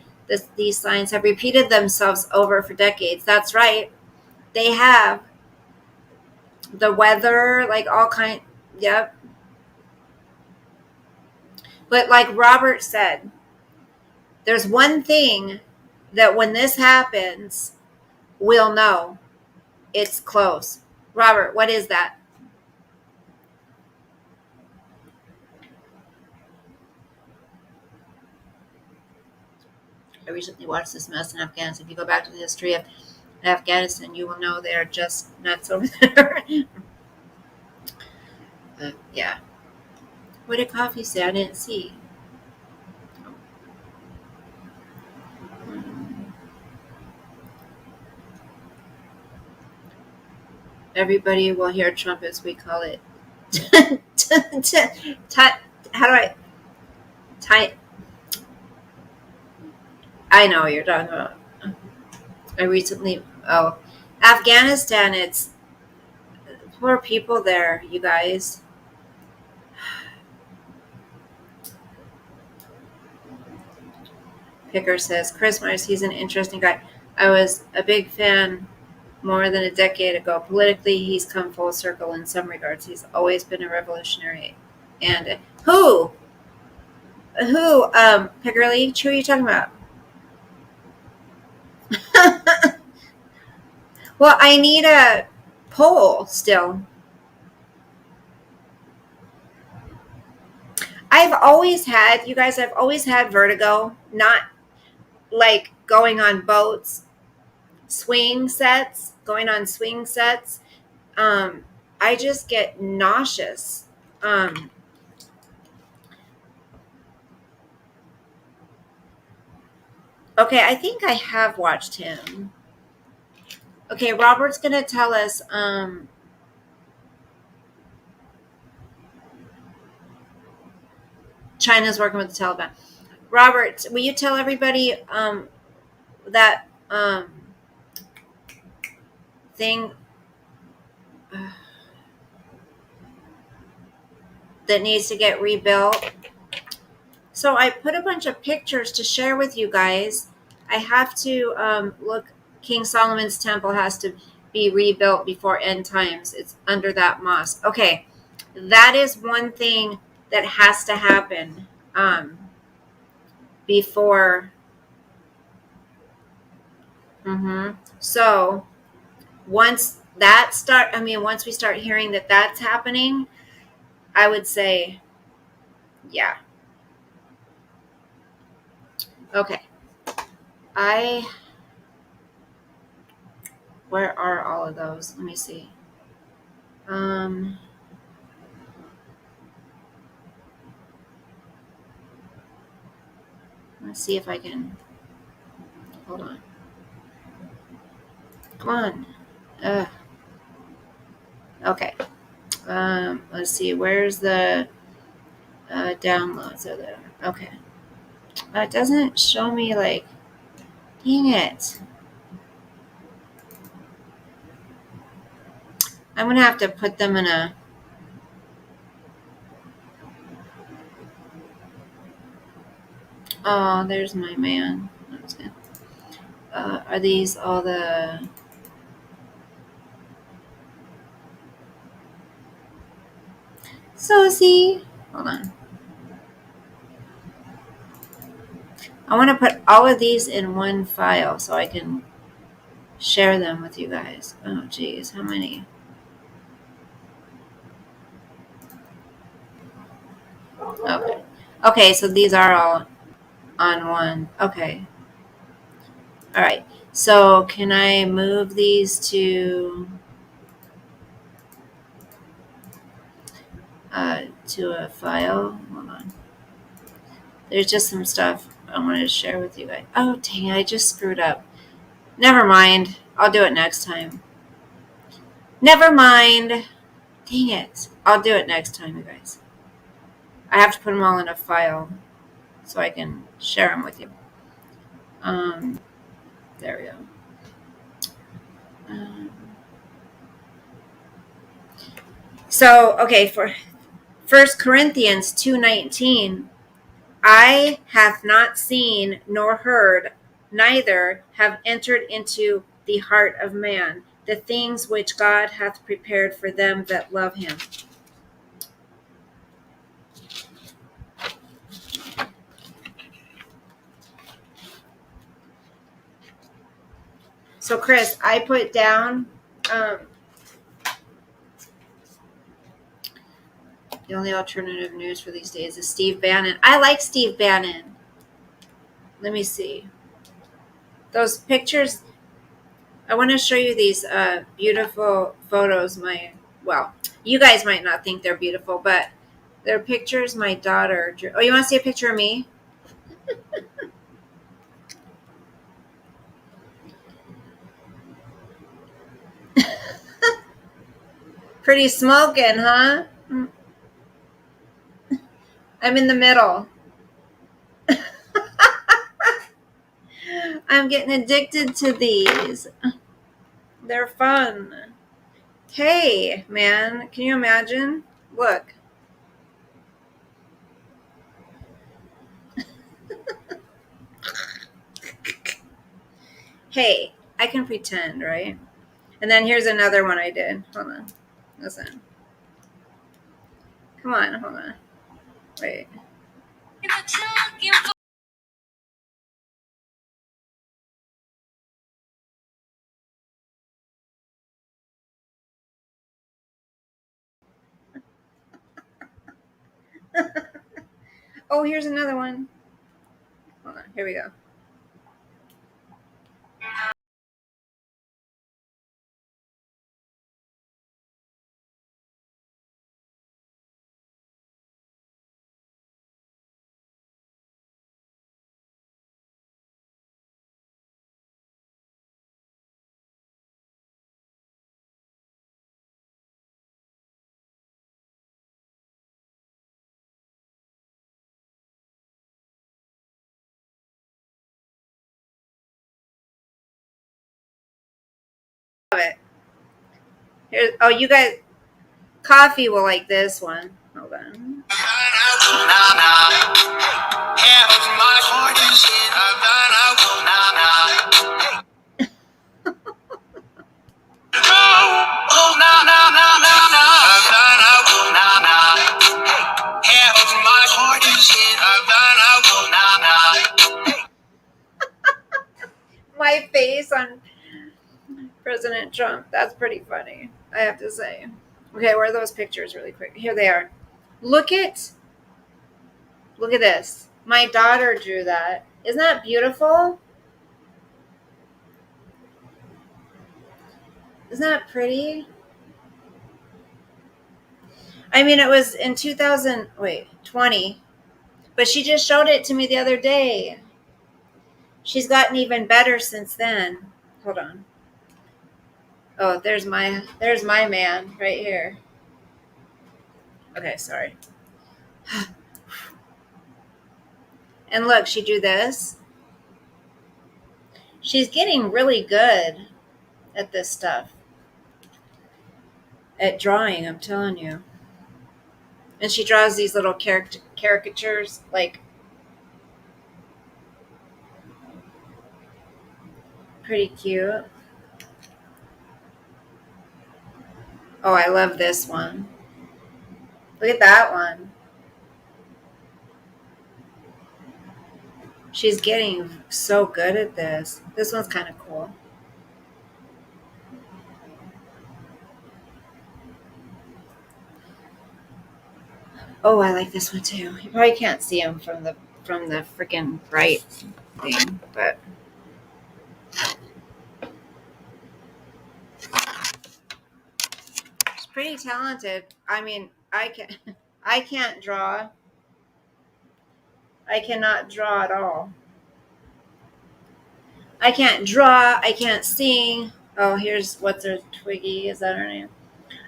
these signs have repeated themselves over for decades. That's right. They have. The weather, like all kind. Yep. But like Robert said, there's one thing that when this happens, we'll know it's close. Robert, what is that? I recently watched this mess in Afghanistan. If you go back to the history of Afghanistan, you will know they're just nuts over there. Yeah. What did Coffee say? I didn't see. Everybody will hear trumpets. We call it. How do I? I know what you're talking about. I recently. Oh, Afghanistan. It's poor people there, you guys. Picker says Chris Myers. He's an interesting guy. I was a big fan more than a decade ago. Politically, he's come full circle in some regards. He's always been a revolutionary. And who? Pickerly? Who are you talking about? Well, I need a poll still. You guys, I've always had vertigo, not like going on boats, going on swing sets. I just get nauseous. Okay, I think I have watched him. Okay, Robert's going to tell us. China's working with the Taliban. Robert, will you tell everybody that thing that needs to get rebuilt? So I put a bunch of pictures to share with you guys. I have to look. King Solomon's temple has to be rebuilt before end times. It's under that mosque. Okay, that is one thing that has to happen before. So once once we start hearing that that's happening, I would say, yeah. Okay. Where are all of those? Let me see. Let's see if I can. Hold on. Come on. Okay. Let's see. Where's the downloads? Are there? Okay. It doesn't show me, like, dang it. I'm going to have to put them in a. Oh, there's my man. Are these all the. Susie? Hold on. I want to put all of these in one file so I can share them with you guys. Oh, geez. How many? Okay. Okay, so these are all on one. Okay. All right. So can I move these to a file? Hold on. There's just some stuff I wanted to share with you guys. Oh, dang, I just screwed up. Never mind. I'll do it next time. Never mind. Dang it. I'll do it next time, you guys. I have to put them all in a file so I can share them with you. There we go. So, okay, for 1 Corinthians 2:19, I have not seen nor heard, neither have entered into the heart of man, the things which God hath prepared for them that love him. So, Chris, I put down the only alternative news for these days is Steve Bannon. I like Steve Bannon. Let me see. Those pictures, I want to show you these beautiful photos. You guys might not think they're beautiful, but they're pictures my daughter drew. Oh, you want to see a picture of me? Pretty smoking, huh? I'm in the middle. I'm getting addicted to these. They're fun. Hey, man, can you imagine? Look. Hey, I can pretend, right? And then here's another one I did. Hold on. Listen. Come on, hold on. Wait. Oh, here's another one. Hold on. Here we go. Love it. Here's. Oh, you guys. Coffee will like this one. Hold on. My face on President Trump. That's pretty funny, I have to say. Okay, where are those pictures really quick? Here they are. Look at this. My daughter drew that. Isn't that beautiful? Isn't that pretty? I mean, it was in 2020, but she just showed it to me the other day. She's gotten even better since then. Hold on. Oh, there's my man right here. Okay, sorry. And look, she drew this. She's getting really good at this stuff. At drawing, I'm telling you. And she draws these little caricatures, like pretty cute. Oh, I love this one. Look at that one. She's getting so good at this. This one's kind of cool. Oh, I like this one too. You probably can't see them from the freaking bright thing, but she's pretty talented. I mean, I can't draw. I cannot draw at all. I can't draw. I can't sing. Oh, here's what's her Twiggy. Is that her name?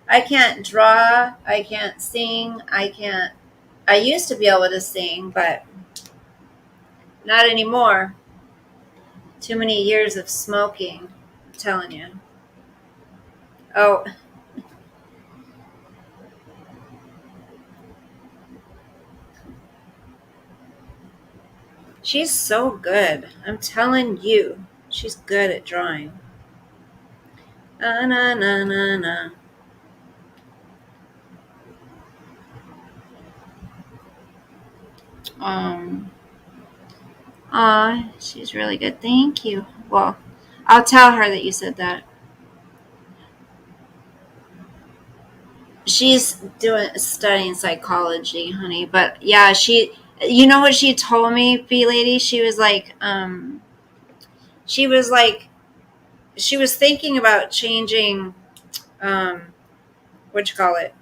I can't draw. I can't sing. I can't. I used to be able to sing, but not anymore. Too many years of smoking. I'm telling you. Oh, she's so good. I'm telling you. She's good at drawing. Na na na na na. Um. She's really good. Thank you. Well, I'll tell her that you said that. She's studying psychology, honey. But yeah, you know what she told me, Bee Lady? She was like, she was thinking about changing, um, what you call it?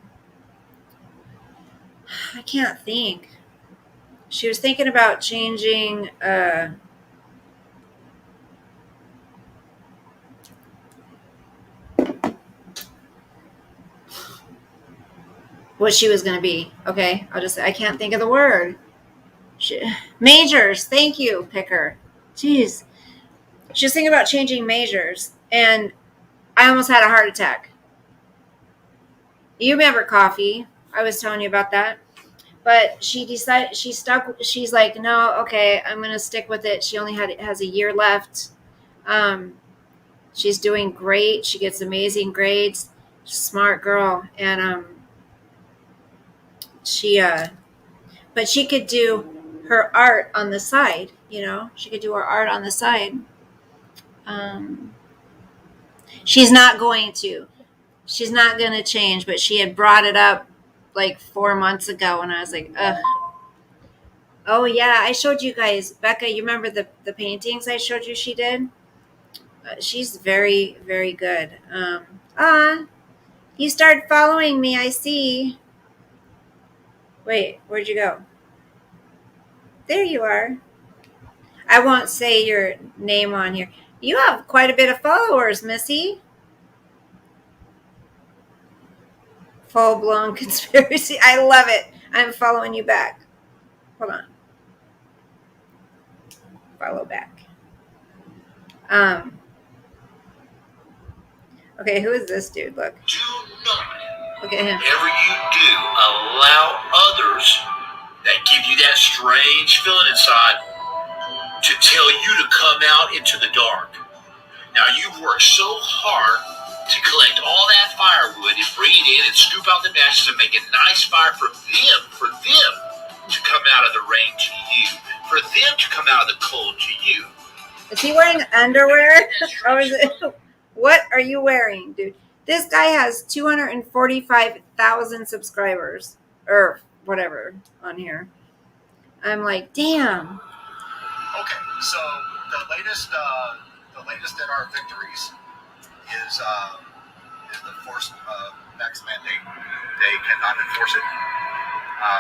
I can't think. She was thinking about changing, what she was going to be. Okay, I can't think of the word. Majors. Thank you, Picker. Jeez. She was thinking about changing majors, and I almost had a heart attack. You remember coffee? I was telling you about that. But she decided she stuck. She's like, no, okay, I'm gonna stick with it. She only has a year left. Um, she's doing great. She gets amazing grades. Smart girl, and she but she could do her art on the side. You know, she could do her art on the side. Um, she's not going to. She's not going to change, but she had brought it up like 4 months ago, and I was like, ugh. Oh yeah, I showed you guys, Becca. You remember the paintings I showed you? She did. She's very very good. You started following me. I see. Wait, where'd you go? There you are. I won't say your name on here. You have quite a bit of followers, Missy. Full blown conspiracy. I love it. I'm following you back. Hold on. Follow back. Um. Okay, who is this dude? Look. Do not, Look at him. whatever you do, allow others that give you that strange feeling inside to tell you to come out into the dark. Now, you've worked so hard to collect all that firewood and bring it in and scoop out the matches and make a nice fire for them to come out of the rain to you, for them to come out of the cold to you. Is he wearing underwear? Or is it? What are you wearing, dude? This guy has 245,000 subscribers or whatever on here. I'm like, damn. Okay, so the latest in our victories is the forced vax mandate. They cannot enforce it.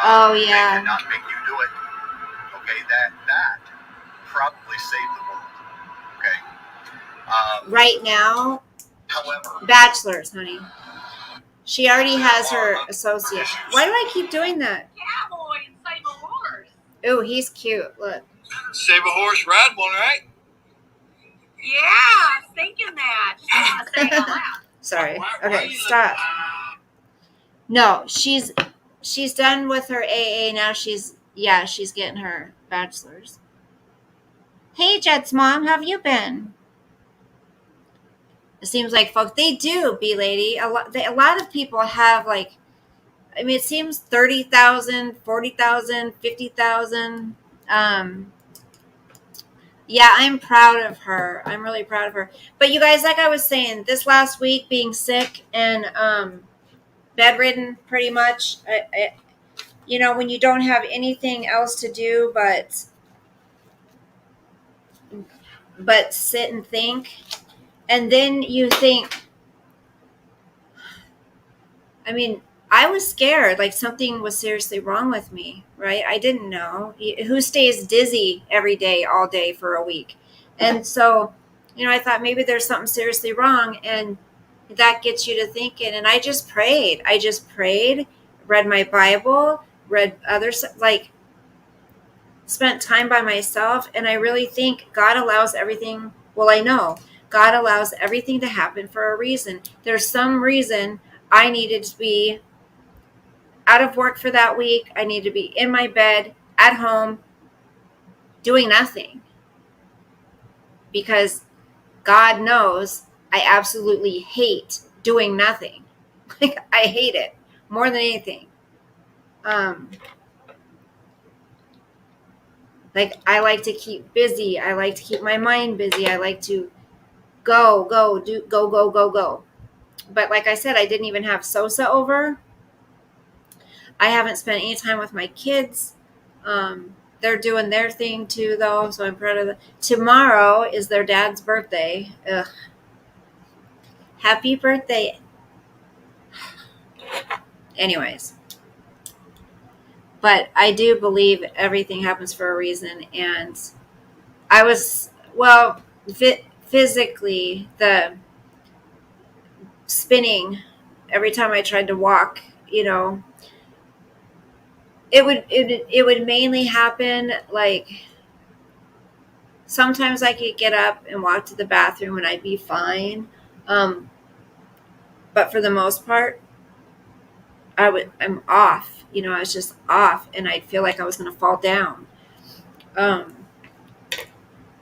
Oh, yeah. They cannot make you do it. Okay, that probably saved the world. Okay. Right now, However, bachelor's, honey. She already has her associate. Why do I keep doing that? Cowboy and save a horse. Oh, he's cute. Look. Save a horse, ride one, right? Yeah, I was thinking that. Just don't want to say it out loud. Sorry. Why Okay, you stop. No, she's done with her AA now. She's getting her bachelor's. Hey, Jet's mom, how have you been? It seems like folks, they do, B lady. A lot of people have, like, I mean, it seems 30,000, 40,000, 50,000. Yeah, I'm proud of her. I'm really proud of her. But you guys, like I was saying, this last week being sick and bedridden pretty much, you know, when you don't have anything else to do but sit and think, and then you think, I mean, I was scared, like something was seriously wrong with me, right? I didn't know. Who stays dizzy every day, all day for a week? And so, you know, I thought maybe there's something seriously wrong, and that gets you to thinking. And I just prayed. Read my Bible, read others, like, spent time by myself. And I really think God allows everything. Well, I know God allows everything to happen for a reason. There's some reason I needed to be out of work for that week. I needed to be in my bed at home doing nothing, because God knows I absolutely hate doing nothing. Like, I hate it more than anything. Like, I like to keep busy. I like to keep my mind busy. I like to go. But like I said, I didn't even have Sosa over. I haven't spent any time with my kids. They're doing their thing too, though, so I'm proud of them. Tomorrow is their dad's birthday. Ugh. Happy birthday. Anyways. But I do believe everything happens for a reason. And I was, well, physically, the spinning every time I tried to walk, you know, it would mainly happen, like, sometimes I could get up and walk to the bathroom and I'd be fine. But for the most part, I'm off. You know, I was just off, and I'd feel like I was going to fall down.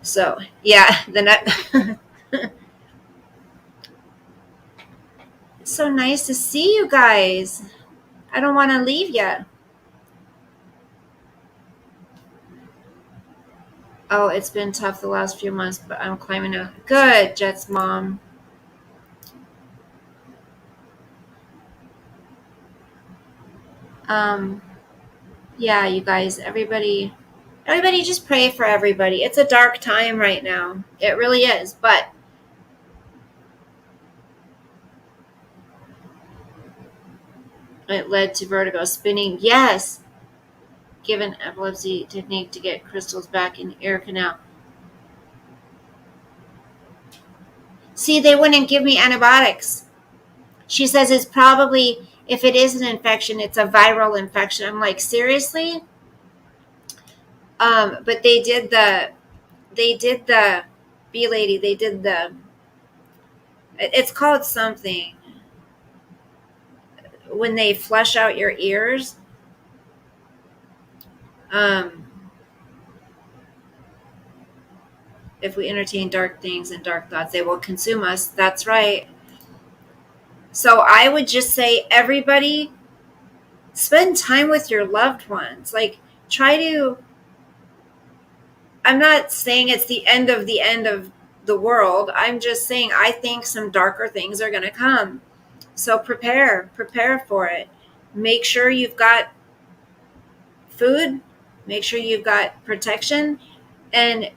So yeah, it's so nice to see you guys. I don't want to leave yet. Oh, it's been tough the last few months, but I'm climbing out. Good, Jet's mom. Yeah, you guys, everybody just pray for everybody. It's a dark time right now. It really is, but it led to vertigo spinning. Yes. Given epilepsy technique to get crystals back in ear canal. See, they wouldn't give me antibiotics. She says it's probably, if it is an infection, it's a viral infection. I'm like, seriously? But they did the B lady, they did it's called something when they flush out your ears. If we entertain dark things and dark thoughts, they will consume us. That's right. So I would just say, everybody, spend time with your loved ones. Like, try to, I'm not saying it's the end of the world. I'm just saying I think some darker things are going to come. So prepare for it. Make sure you've got food, make sure you've got protection, and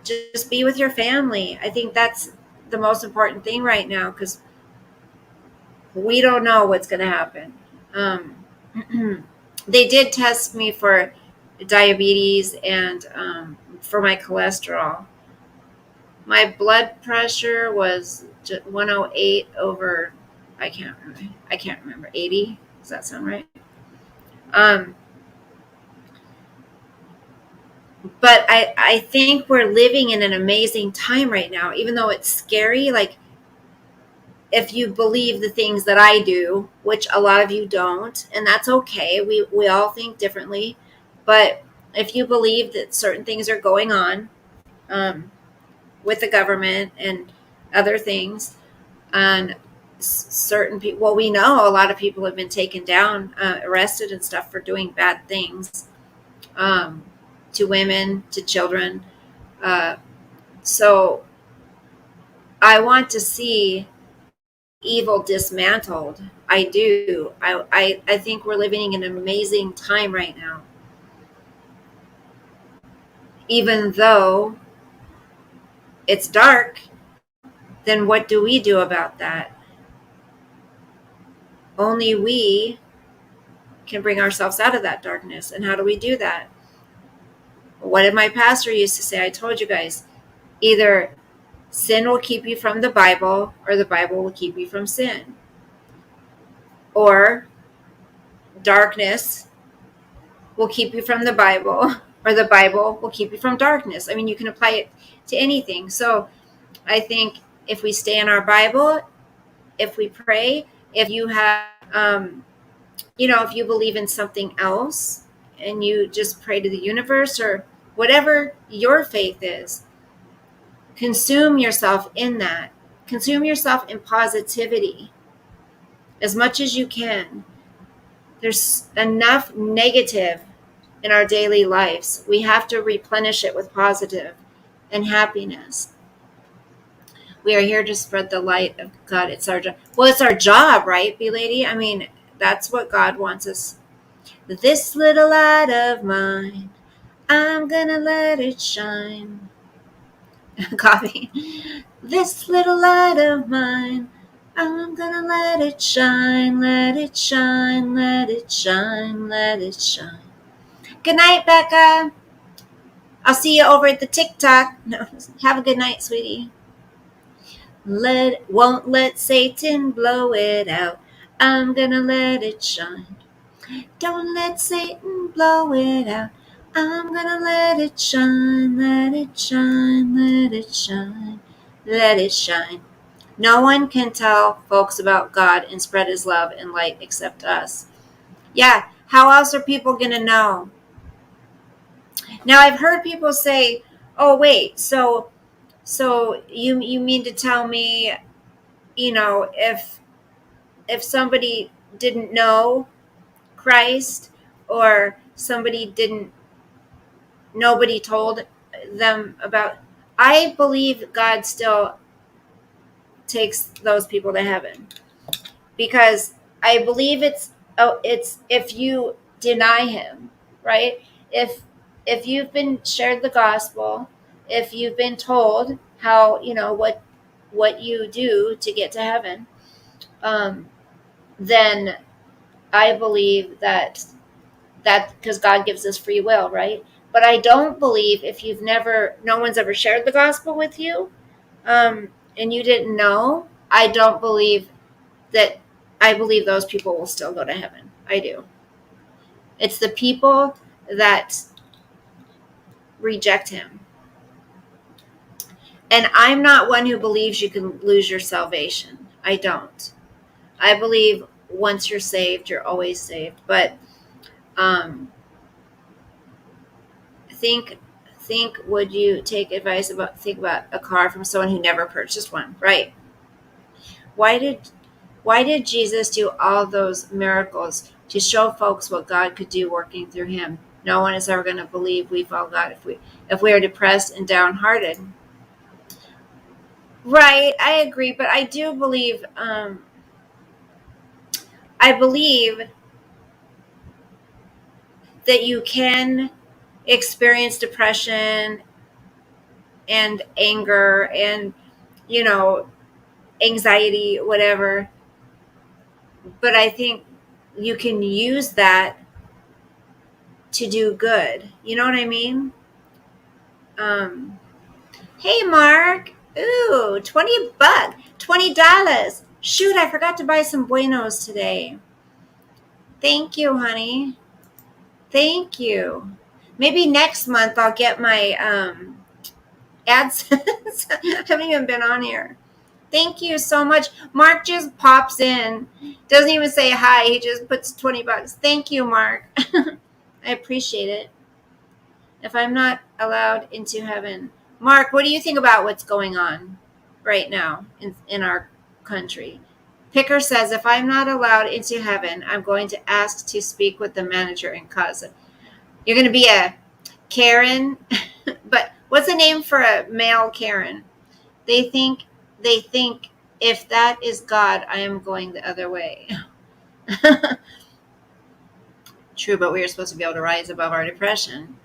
just be with your family. I think that's the most important thing right now, because we don't know what's going to happen. They did test me for diabetes and for my cholesterol. My blood pressure was 108 over, I can't remember, 80. Does that sound right? But I think we're living in an amazing time right now, even though it's scary. Like, if you believe the things that I do, which a lot of you don't, and that's okay. We all think differently. But if you believe that certain things are going on with the government and other things, and certain people, well, we know a lot of people have been taken down, arrested and stuff for doing bad things to women, to children. So I want to see evil dismantled. I do. I think we're living in an amazing time right now. Even though it's dark, then what do we do about that? Only we can bring ourselves out of that darkness. And how do we do that? What did my pastor used to say? I told you guys, either sin will keep you from the Bible, or the Bible will keep you from sin. Or darkness will keep you from the Bible, or the Bible will keep you from darkness. I mean, you can apply it to anything. So I think if we stay in our Bible, if we pray, if you have, if you believe in something else and you just pray to the universe or whatever your faith is, consume yourself in that. Consume yourself in positivity as much as you can. There's enough negative in our daily lives. We have to replenish it with positive and happiness. We are here to spread the light of God. It's our job. Well, it's our job, right, B-Lady? I mean, that's what God wants us. This little light of mine, I'm gonna let it shine. Copy. This little light of mine, I'm gonna let it shine, let it shine, let it shine, let it shine. Good night, Becca. I'll see you over at the TikTok. No, have a good night, sweetie. Won't let Satan blow it out. I'm gonna let it shine. Don't let Satan blow it out. I'm gonna let it shine, let it shine, let it shine, let it shine. No one can tell folks about God and spread his love and light except us. Yeah, how else are people gonna know? Now, I've heard people say, "Oh, wait, so you mean to tell me, if somebody didn't know Christ, or nobody told them about." I believe God still takes those people to heaven, because I believe it's if you deny him, right? If you've been shared the gospel, if you've been told how, what you do to get to heaven, then I believe that because God gives us free will, right? But I don't believe if no one's ever shared the gospel with you, and you didn't know, I don't believe that. I believe those people will still go to heaven. I do. It's the people that reject him. And I'm not one who believes you can lose your salvation. I don't. I believe once you're saved, you're always saved. But think would you take advice about a car from someone who never purchased one? Right. Why did Jesus do all those miracles? To show folks what God could do working through him. No one is ever going to believe we follow God if we are depressed and downhearted. Right, I agree, but I do believe I believe that you can experience depression and anger, and anxiety, whatever. But I think you can use that to do good. You know what I mean? Hey, Mark. Ooh, $20. $20. Shoot, I forgot to buy some Buenos today. Thank you, honey. Thank you. Maybe next month I'll get my AdSense. I haven't even been on here. Thank you so much. Mark just pops in. Doesn't even say hi. He just puts $20. Thank you, Mark. I appreciate it. If I'm not allowed into heaven. Mark, what do you think about what's going on right now in our country? Picker says, if I'm not allowed into heaven, I'm going to ask to speak with the manager and cause it. You're going to be a Karen, but what's the name for a male Karen? They think if that is God, I am going the other way. True, but we are supposed to be able to rise above our depression.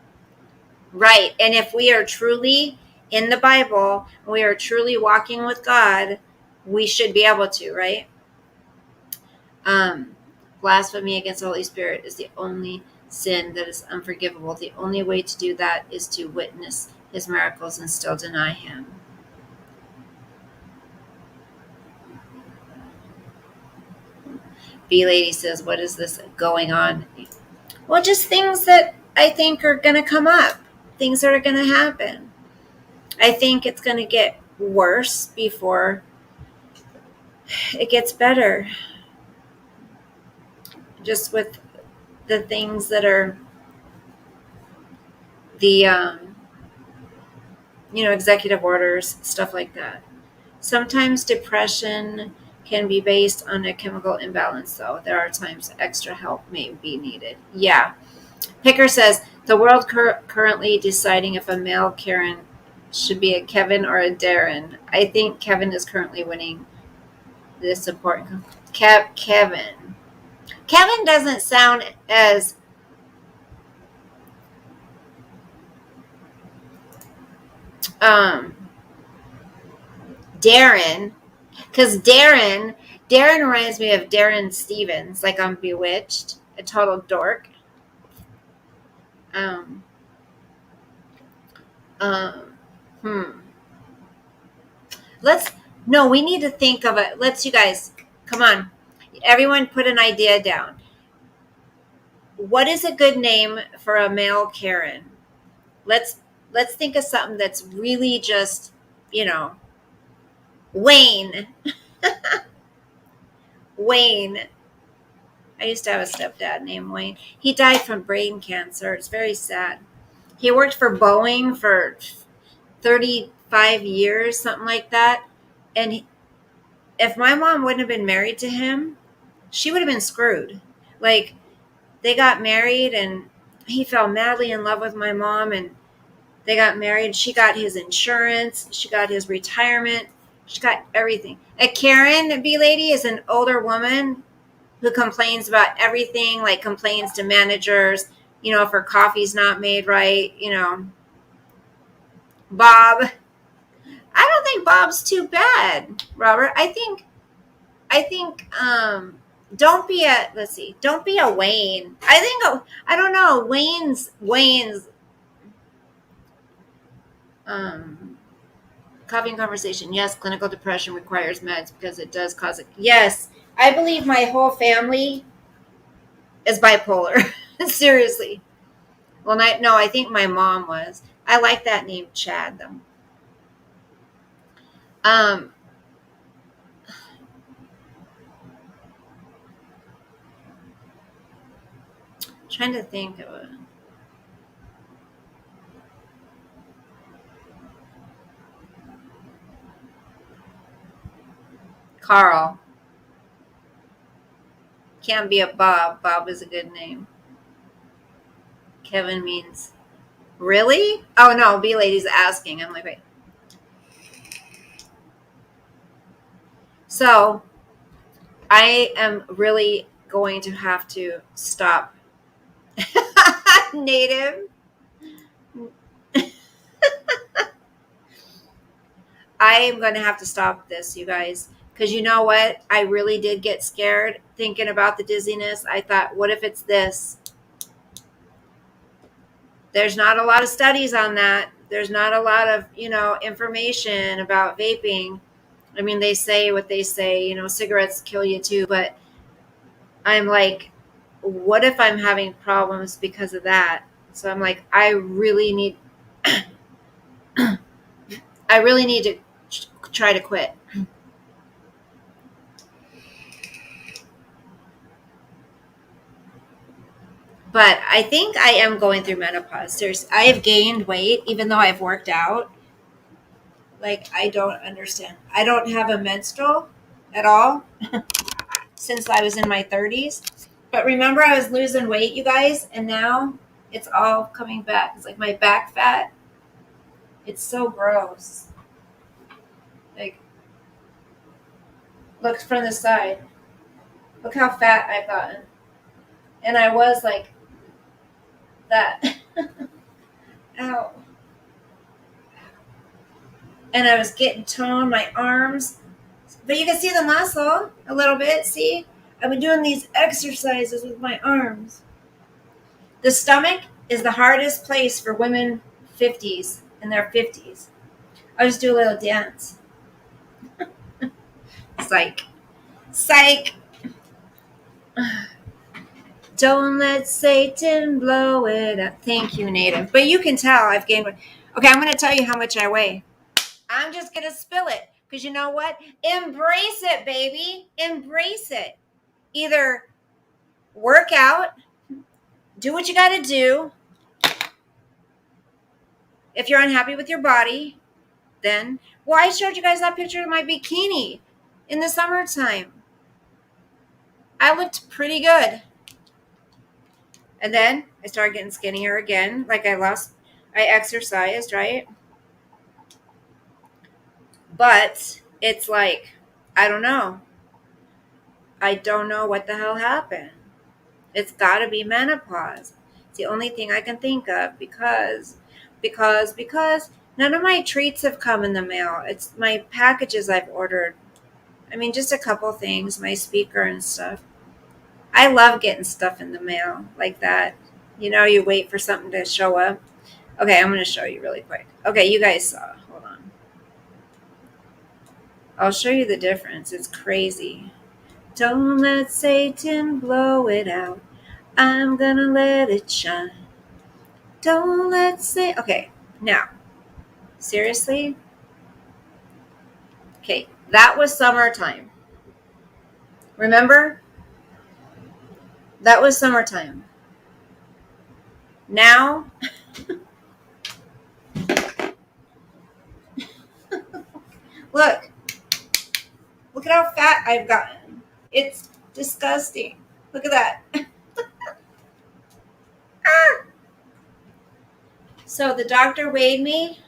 Right. And if we are truly in the Bible, we are truly walking with God, we should be able to, right? Blasphemy against the Holy Spirit is the only sin that is unforgivable. The only way to do that is to witness his miracles and still deny him. B Lady says, what is this going on? Well, just things that I think are going to come up. Things that are going to happen. I think it's going to get worse before it gets better. Just with the things that are the, executive orders, stuff like that. Sometimes depression can be based on a chemical imbalance, though. There are times extra help may be needed. Yeah. Picker says, the world currently deciding if a male Karen should be a Kevin or a Darren. I think Kevin is currently winning this important. Kevin. Kevin doesn't sound as Darren, because Darren reminds me of Darren Stevens, like on Bewitched, a total dork. We need to think of it. You guys, come on. Everyone put an idea down. What is a good name for a male Karen? Let's think of something that's really just, Wayne. Wayne. I used to have a stepdad named Wayne. He died from brain cancer. It's very sad. He worked for Boeing for 35 years, something like that. And if my mom wouldn't have been married to him, she would have been screwed. Like, they got married and he fell madly in love with my mom, and they got married. She got his insurance. She got his retirement. She got everything. A Karen, B Lady, is an older woman who complains about everything, like complains to managers, if her coffee's not made right, Bob. I don't think Bob's too bad, Robert. I think, don't be a Wayne. I don't know, Wayne's, coffee and conversation. Yes, clinical depression requires meds because it does cause it. Yes, I believe my whole family is bipolar. Seriously. Well, no, I think my mom was. I like that name, Chad, though. Trying to think of it. Carl. Can't be a Bob. Bob is a good name. Kevin means, really? Oh, no, B Lady's asking. I'm like, wait. So, I am really going to have to stop. Native. I am going to have to stop this, you guys. Because you know what? I really did get scared thinking about the dizziness. I thought, what if it's this? There's not a lot of studies on that. There's not a lot of, information about vaping. I mean, they say what they say, cigarettes kill you too, but I'm like, what if I'm having problems because of that? So I'm like, I really need to try to quit. But I think I am going through menopause. I have gained weight even though I've worked out. Like, I don't understand. I don't have a menstrual at all since I was in my 30s. But remember, I was losing weight, you guys, and now it's all coming back. It's like my back fat. It's so gross. Like, look from the side. Look how fat I've gotten. And I was like that. Ow. And I was getting toned, my arms. But you can see the muscle a little bit. See? I've been doing these exercises with my arms. The stomach is the hardest place for women 50s in their 50s. I'll just do a little dance. Psych. Psych. Don't let Satan blow it up. Thank you, Native. But you can tell I've gained weight. Okay, I'm going to tell you how much I weigh. I'm just going to spill it. Because you know what? Embrace it, baby. Embrace it. Either work out, do what you got to do. If you're unhappy with your body, then, well, I showed you guys that picture of my bikini in the summertime. I looked pretty good. And then I started getting skinnier again. Like I exercised, right? But it's like, I don't know. I don't know what the hell happened. It's got to be menopause. It's the only thing I can think of because none of my treats have come in the mail. It's my packages I've ordered. I mean, just a couple things, my speaker and stuff. I love getting stuff in the mail like that. You wait for something to show up. Okay, I'm going to show you really quick. Okay, you guys saw. Hold on. I'll show you the difference. It's crazy. Don't let Satan blow it out. I'm going to let it shine. Don't let Satan... Okay, now, seriously? Okay, that was summertime. Remember? That was summertime. Now... Look at how fat I've gotten. It's disgusting. Look at that. So the doctor weighed me.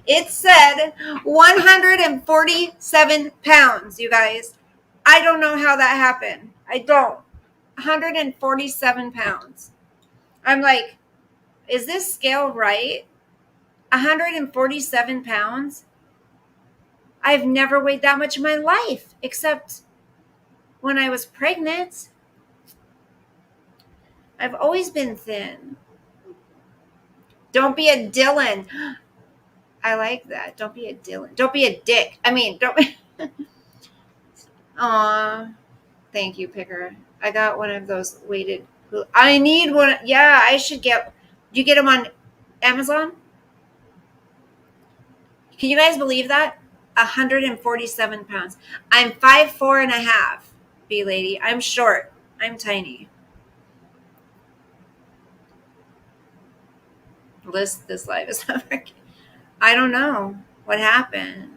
It said 147 pounds, you guys. I don't know how that happened. I don't. 147 pounds. I'm like, is this scale right? 147 pounds? I've never weighed that much in my life, except when I was pregnant. I've always been thin. Don't be a Dylan. I like that. Don't be a Dylan. Don't be a dick. I mean, don't be... Aw. Thank you, Picker. I got one of those weighted... I need one. Yeah, I should get... Do you get them on Amazon? Can you guys believe that? 147 pounds. I'm 5'4.5", B-lady. I'm short. I'm tiny. This life is not working. I don't know what happened.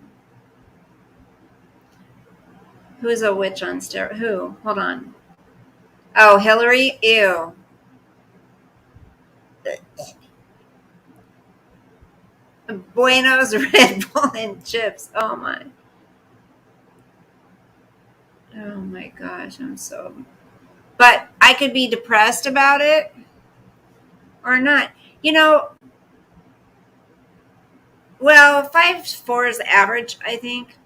Who's a witch on steroids? Who? Hold on. Oh, Hillary? Ew. Buenos, Red Bull, and chips. Oh my. Oh my gosh, I'm so... But I could be depressed about it or not. Well, 5'4" is average, I think.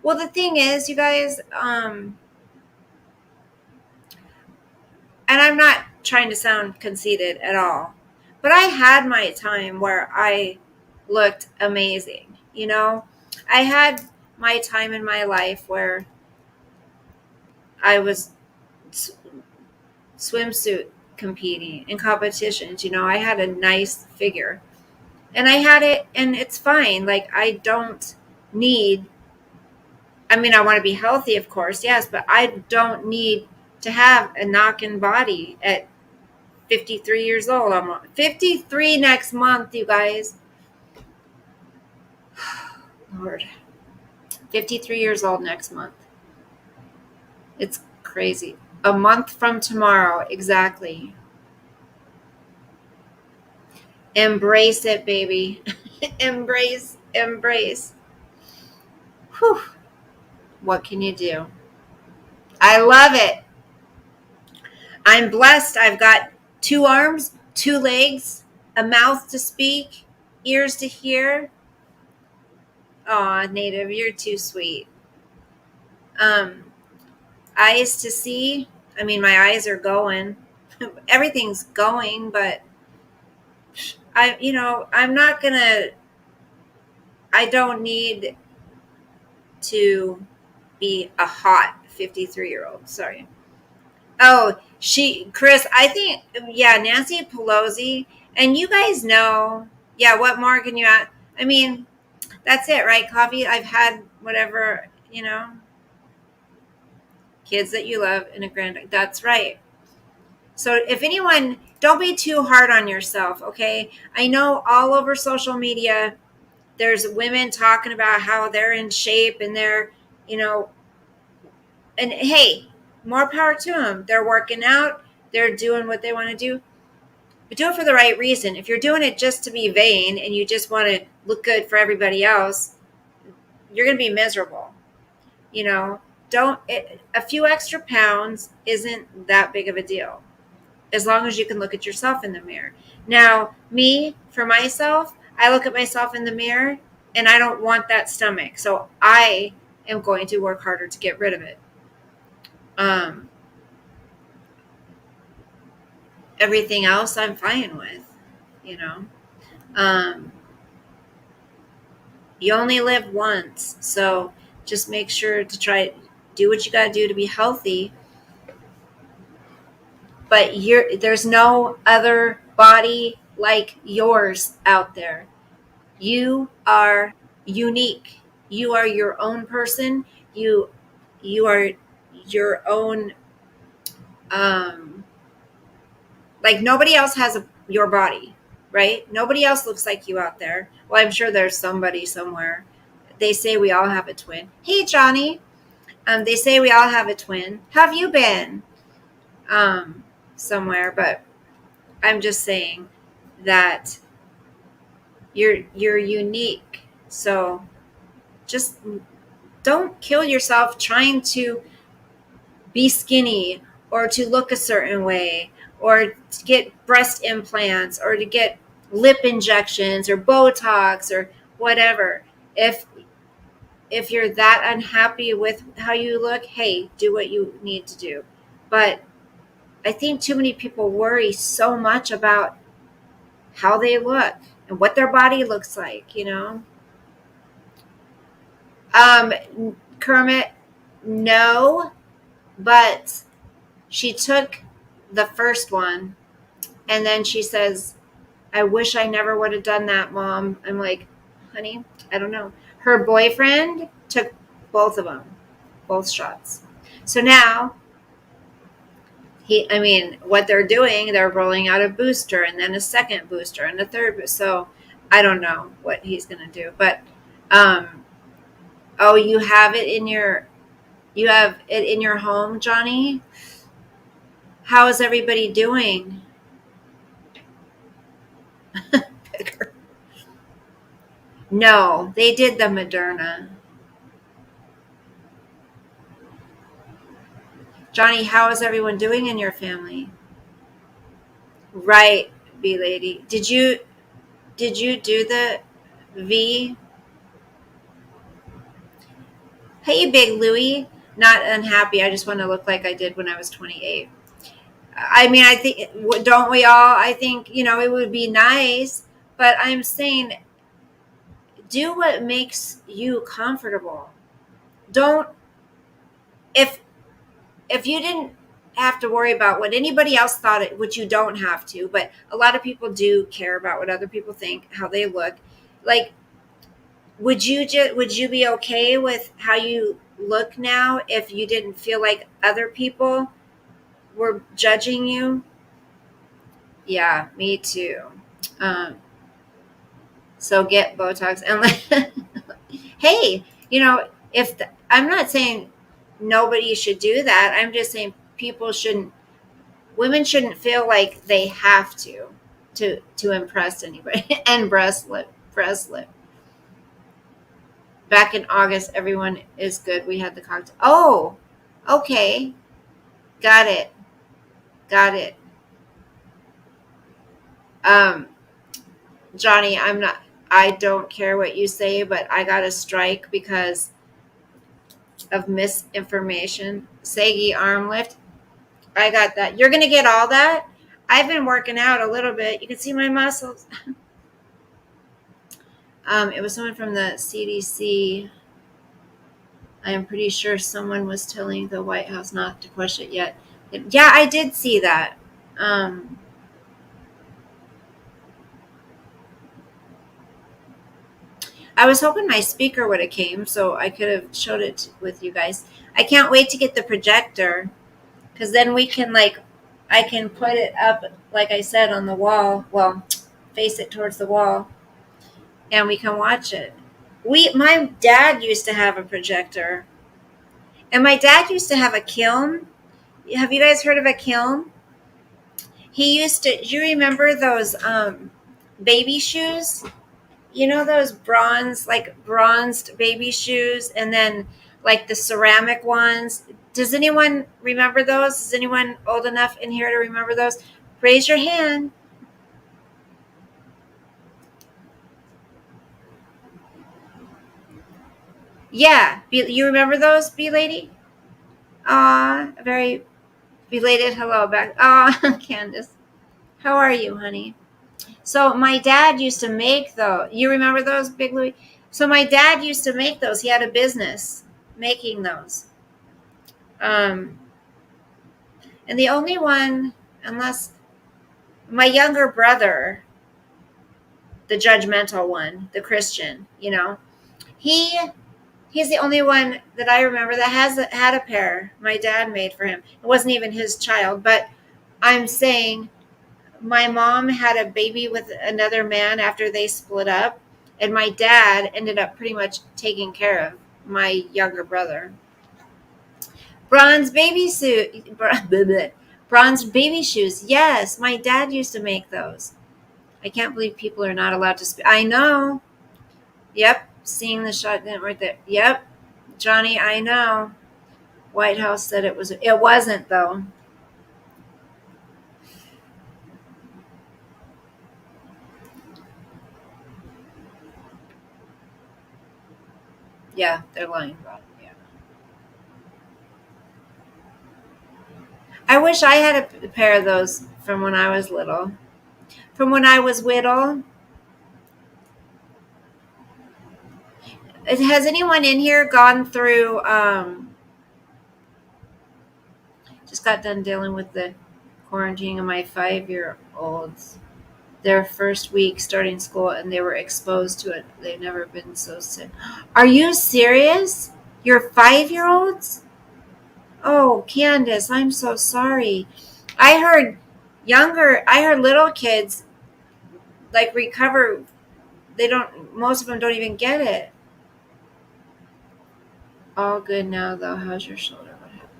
Well, the thing is, you guys, and I'm not trying to sound conceited at all, but I had my time where I looked amazing. I had my time in my life where I was swimsuit competing in competitions. I had a nice figure and I had it, and it's fine. Like, I don't need, I mean, I want to be healthy, of course, yes, but I don't need to have a knocking body at 53 years old. I'm 53 next month, you guys. Lord. 53 years old next month. It's crazy. A month from tomorrow, exactly. Embrace it, baby. Embrace. Whew. What can you do? I love it. I'm blessed. I've got 2 arms, 2 legs, a mouth to speak, ears to hear. Aw, Native, you're too sweet. Eyes to see. I mean, my eyes are going. Everything's going, but I'm not gonna. I don't need to be a hot 53-year-old. Sorry. Oh, Chris, I think, yeah, Nancy Pelosi, and you guys know, yeah, what more can you add? I mean, that's it, right? Coffee, I've had whatever, kids that you love and a that's right. So if anyone, don't be too hard on yourself, okay? I know all over social media, there's women talking about how they're in shape and they're, and hey, more power to them. They're working out, they're doing what they want to do, but do it for the right reason. If you're doing it just to be vain and you just want to look good for everybody else, you're going to be miserable. A few extra pounds isn't that big of a deal, as long as you can look at yourself in the mirror. Now, me, for myself, I look at myself in the mirror and I don't want that stomach. So I am going to work harder to get rid of it. Everything else I'm fine with, you only live once. So just make sure to do what you got to do to be healthy. But there's no other body like yours out there. You are unique. You are your own person. You are your own, like nobody else has your body, right? Nobody else looks like you out there. Well, I'm sure there's somebody somewhere. They say we all have a twin. Hey, Johnny. They say we all have a twin. Have you been somewhere? But I'm just saying that you're unique. So just don't kill yourself trying to be skinny or to look a certain way or to get breast implants or to get lip injections or Botox or whatever. If you're that unhappy with how you look, hey, do what you need to do. But I think too many people worry so much about how they look and what their body looks like, Kermit, no, but she took the first one and then she says, I wish I never would have done that, Mom. I'm like, honey, I don't know. Her boyfriend took both of them, both shots. So now what they're doing, they're rolling out a booster and then a second booster and a third booster. So I don't know what he's going to do, but, oh, you have it in your home, Johnny? How is everybody doing? No, they did the Moderna. Johnny, how is everyone doing in your family? Right, B lady. Did you do the V. Hey, Big Louie. Not unhappy. I just want to look like I did when I was 28. I mean, I think, don't we all? I think, it would be nice, but I'm saying do what makes you comfortable. Don't, if you didn't have to worry about what anybody else thought, which you don't have to, but a lot of people do care about what other people think, how they look. Like, would you be okay with how you look now if you didn't feel like other people were judging you? Yeah, me too. Um, so get Botox and hey, I'm not saying nobody should do that. I'm just saying women shouldn't feel like they have to impress anybody. And breast lip. Back in August, everyone is good. We had the cocktail. Oh, okay. Got it. Um, Johnny, I don't care what you say, but I got a strike because of misinformation. Sagi arm lift. I got that. You're going to get all that? I've been working out a little bit. You can see my muscles. It was someone from the CDC. I am pretty sure someone was telling the White House not to push it yet. Yeah, I did see that. I was hoping my speaker would have came so I could have showed it with you guys. I can't wait to get the projector because then we can I can put it up, like I said, on the wall. Well, face it towards the wall, and we can watch it. My dad used to have a projector, and my dad used to have a kiln. Have you guys heard of a kiln? He used to. Do you remember those baby shoes? Those bronzed baby shoes, and then like the ceramic ones. Does anyone remember those? Is anyone old enough in here to remember those? Raise your hand. Yeah, you remember those, B lady? Very belated hello back. Candace, how are you, honey? So my dad used to make those. You remember those, Big Louie? So my dad used to make those. He had a business making those. And the only one, unless my younger brother, the judgmental one, the Christian, he's the only one that I remember that had a pair my dad made for him. It wasn't even his child, but I'm saying my mom had a baby with another man after they split up, and my dad ended up pretty much taking care of my younger brother. Bronze baby suit, bronze baby shoes. Yes, my dad used to make those. I can't believe people are not allowed to speak. I know. Yep, seeing the shot right there. Yep, Johnny, I know. White House said it was. It wasn't though. Yeah, they're lying about it. Yeah. I wish I had a pair of those from when I was little. From when I was little. Has anyone in here gone through? Just got done dealing with the quarantining of my 5-year-olds. Their first week starting school, and they were exposed to it. They've never been so sick. Are you serious? Your 5-year-olds? Oh, Candace, I'm so sorry. I heard little kids recover. Most of them don't even get it. All good now though. How's your shoulder? What happened?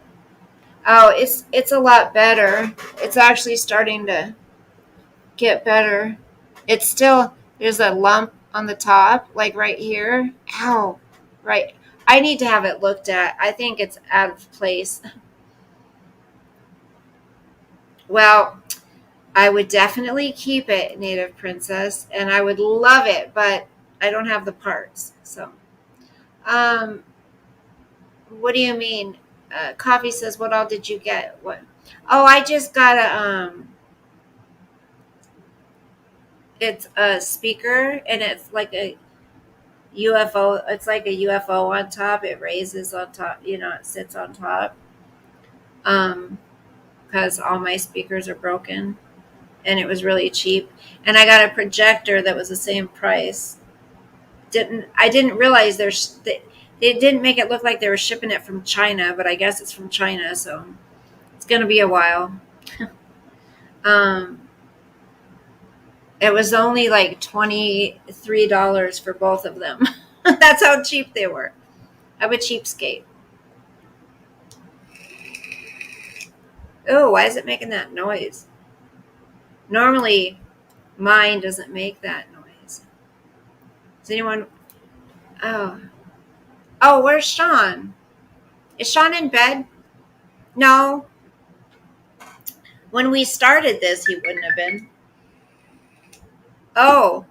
Oh, it's a lot better. It's actually starting to get better. It's still, there's a lump on the top, like right here. Ow. Right. I need to have it looked at. I think it's out of place. Well, I would definitely keep it, Native Princess, and I would love it, but I don't have the parts. So, what do you mean? Coffee says, "What all did you get?" What? Oh, I just got a It's a speaker, and it's like a UFO. It's like a UFO on top. It raises on top. It sits on top. Um, because all my speakers are broken, and it was really cheap. And I got a projector that was the same price. I didn't realize they didn't make it look like they were shipping it from China, but I guess it's from China, so it's gonna be a while. um, it was only like $23 for both of them. That's how cheap they were. I'm a cheapskate. Oh, why is it making that noise? Normally, mine doesn't make that noise. Does anyone? Oh, where's Sean? Is Sean in bed? No. When we started this, he wouldn't have been. Oh,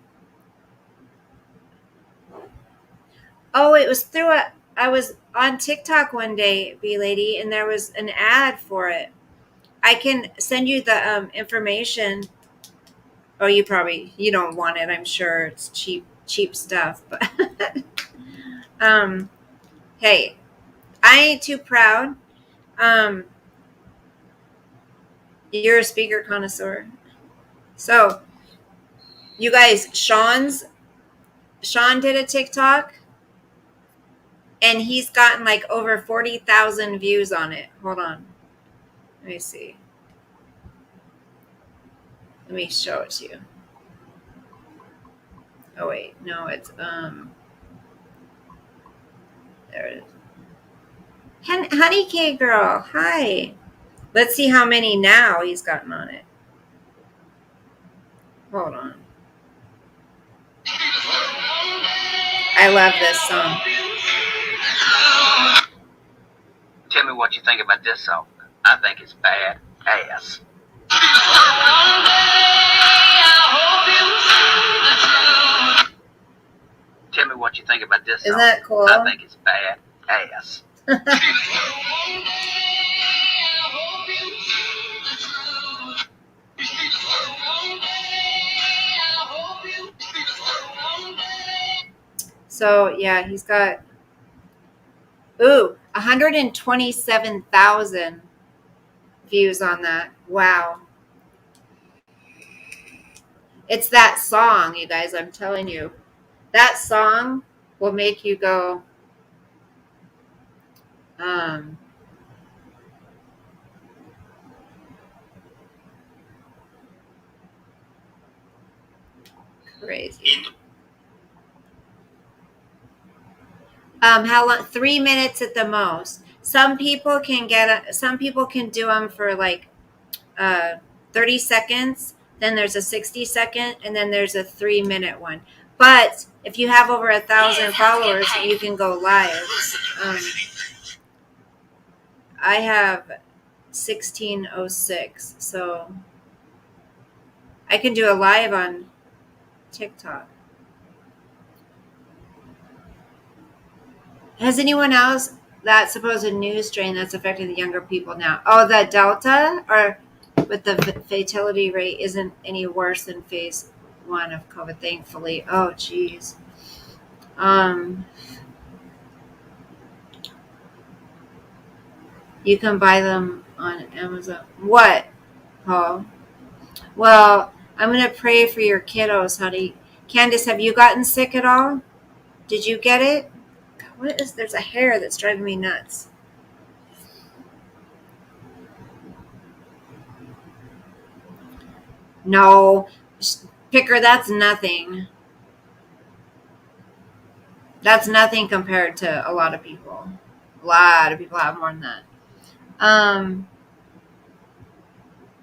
it was I was on TikTok one day, B lady, and there was an ad for it. I can send you the information. Oh, you don't want it. I'm sure it's cheap stuff. But hey, I ain't too proud. You're a speaker connoisseur. So, you guys, Sean did a TikTok, and he's gotten like over 40,000 views on it. Hold on. Let me see. Let me show it to you. Oh wait, no, it's there it is. Honey cake girl, hi. Let's see how many now he's gotten on it. Hold on. I love this song. Tell me what you think about this song. I think it's bad ass. Tell me what you think about this song. Isn't that cool? I think it's bad ass. So yeah, he's got 127,000 views on that. Wow. It's that song, you guys, I'm telling you. That song will make you go, crazy. How long? 3 minutes at the most. Some people can do them for like 30 seconds. Then there's a 60-second, and then there's a 3-minute one. But if you have over 1,000 followers, you can go live. I have 1606, so I can do a live on TikTok. Has anyone else that supposed new strain that's affecting the younger people now? Oh, the Delta, or with the fatality rate isn't any worse than phase 1 of COVID, thankfully. Oh, geez. You can buy them on Amazon. What, Paul? Well, I'm going to pray for your kiddos, honey. Candace, have you gotten sick at all? Did you get it? God, there's a hair that's driving me nuts. No, Picker, that's nothing. That's nothing compared to a lot of people. A lot of people have more than that.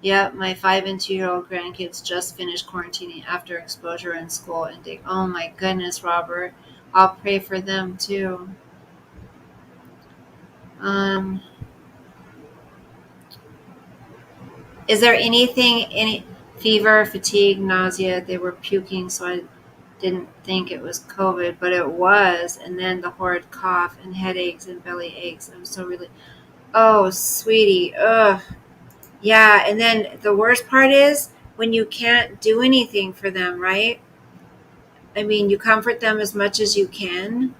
Yep, my 5 and 2-year-old grandkids just finished quarantining after exposure in school and oh my goodness, Robert. I'll pray for them too. Is there any fever, fatigue, nausea? They were puking, so didn't think it was COVID, but it was. And then the horrid cough and headaches and belly aches. I'm so really, oh, sweetie. Ugh. Yeah. And then the worst part is when you can't do anything for them, right? I mean, you comfort them as much as you can,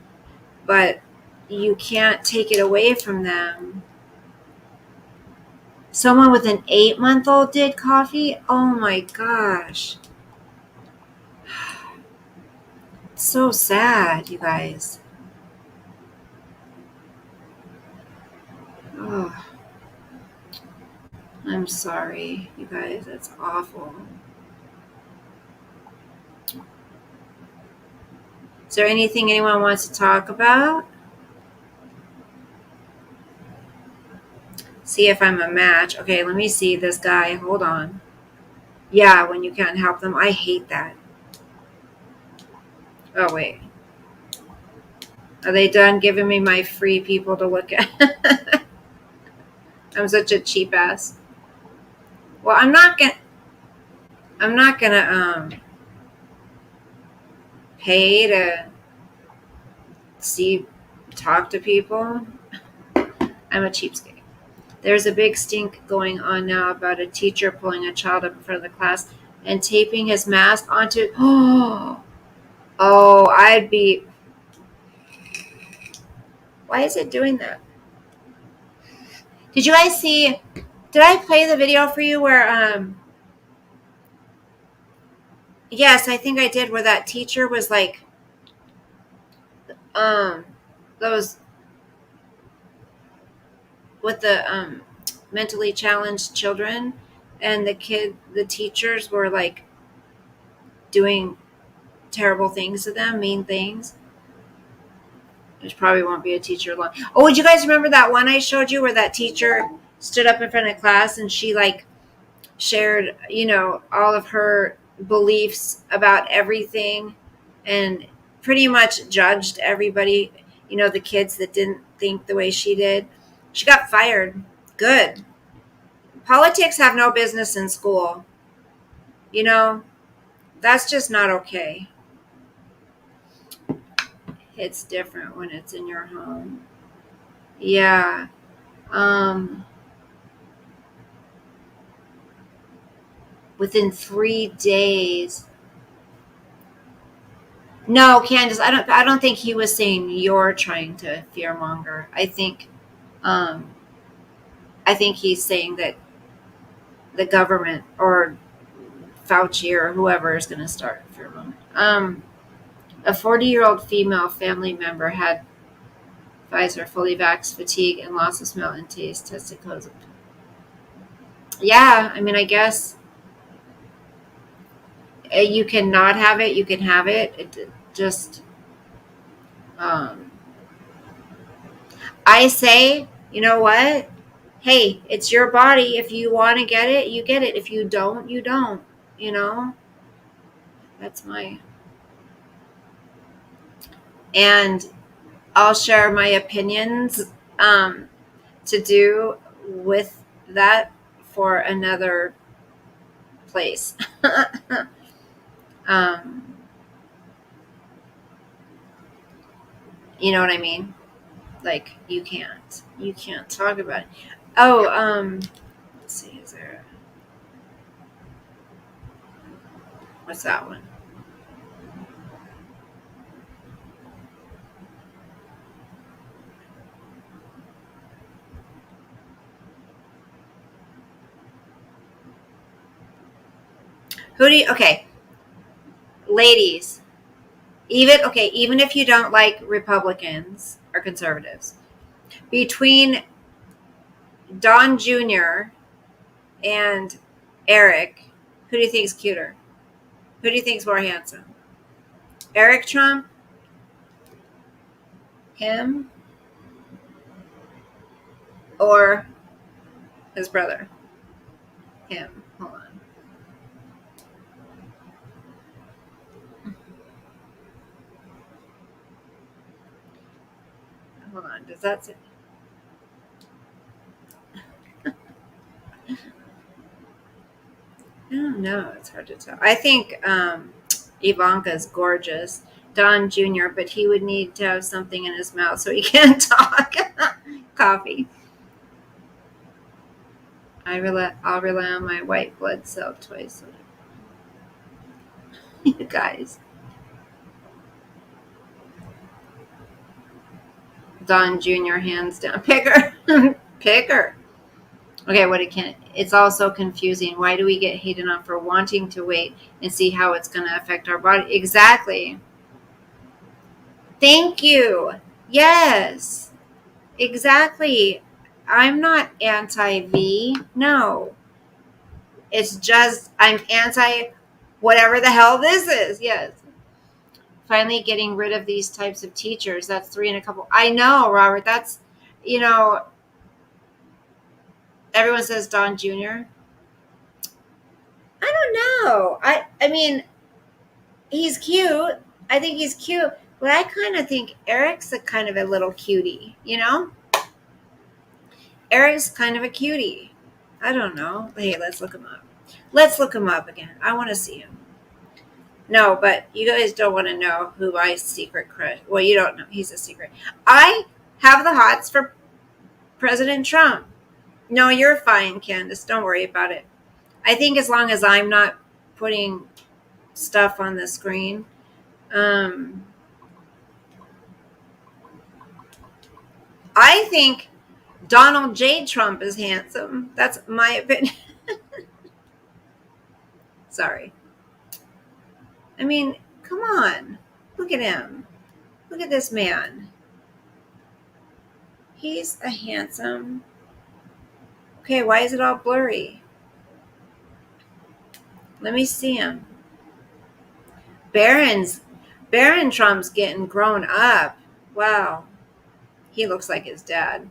but you can't take it away from them. Someone with an 8-month-old did coffee. Oh my gosh. It's so sad, you guys. Oh, I'm sorry, you guys. That's awful. Is there anything anyone wants to talk about? See if I'm a match. Okay, let me see this guy. Hold on. Yeah, when you can't help them. I hate that. Oh, wait. Are they done giving me my free people to look at? I'm such a cheap ass. Well, I'm not gonna pay to talk to people. I'm a cheapskate. There's a big stink going on now about a teacher pulling a child up in front of the class and taping his mask onto. Oh, I'd be. Why is it doing that? Did you guys see? Did I play the video for you where yes, I think I did, where that teacher was like those with the mentally challenged children, and the teachers were like doing terrible things to them, mean things. Which probably won't be a teacher long. Oh, did you guys remember that one I showed you where that teacher stood up in front of class and she like shared, all of her beliefs about everything and pretty much judged everybody, the kids that didn't think the way she did. She got fired. Good. Politics have no business in school. That's just not okay. It's different when it's in your home. Yeah. Within 3 days. No, Candace, I don't think he was saying you're trying to fearmonger. I think he's saying that the government or Fauci or whoever is going to start fearmongering. A 40-year-old female family member had Pfizer, fully vaxxed, fatigue, and loss of smell and taste, tested positive. Yeah, I mean, I guess you can not have it, you can have it. It just, I say, you know what? Hey, it's your body. If you want to get it, you get it. If you don't, you don't. That's and I'll share my opinions to do with that for another place. You know what I mean? Like you can't talk about it. Oh, let's see, is there what's that one? Okay, ladies, even if you don't like Republicans or conservatives, between Don Jr. and Eric, who do you think is cuter? Who do you think is more handsome? Eric Trump? Him? Or his brother? Him. Hold on. Hold on. Does that say? I don't know. It's hard to tell. I think Ivanka's gorgeous. Don Jr., but he would need to have something in his mouth so he can't talk. Coffee. I'll rely on my white blood cell twice. You guys. Don Jr. hands down. Picker. Picker. Okay, what it can. It's also confusing. Why do we get hated on for wanting to wait and see how it's going to affect our body? Exactly. Thank you. Yes. Exactly. I'm not anti-V. No. It's just I'm anti whatever the hell this is. Yes. Finally getting rid of these types of teachers. That's 3 and a couple. I know, Robert. That's, everyone says Don Jr. I don't know. I mean, he's cute. I think he's cute. But I kind of think Eric's a kind of a little cutie, Eric's kind of a cutie. I don't know. Hey, let's look him up. Let's look him up again. I want to see him. No, but you guys don't want to know who my secret crush. Well, you don't know. He's a secret. I have the hots for President Trump. No, you're fine, Candace. Don't worry about it. I think as long as I'm not putting stuff on the screen. I think Donald J. Trump is handsome. That's my opinion. Sorry. I mean, come on. Look at him. Look at this man. He's a handsome. Okay, why is it all blurry? Let me see him. Barron Trump's getting grown up. Wow. He looks like his dad.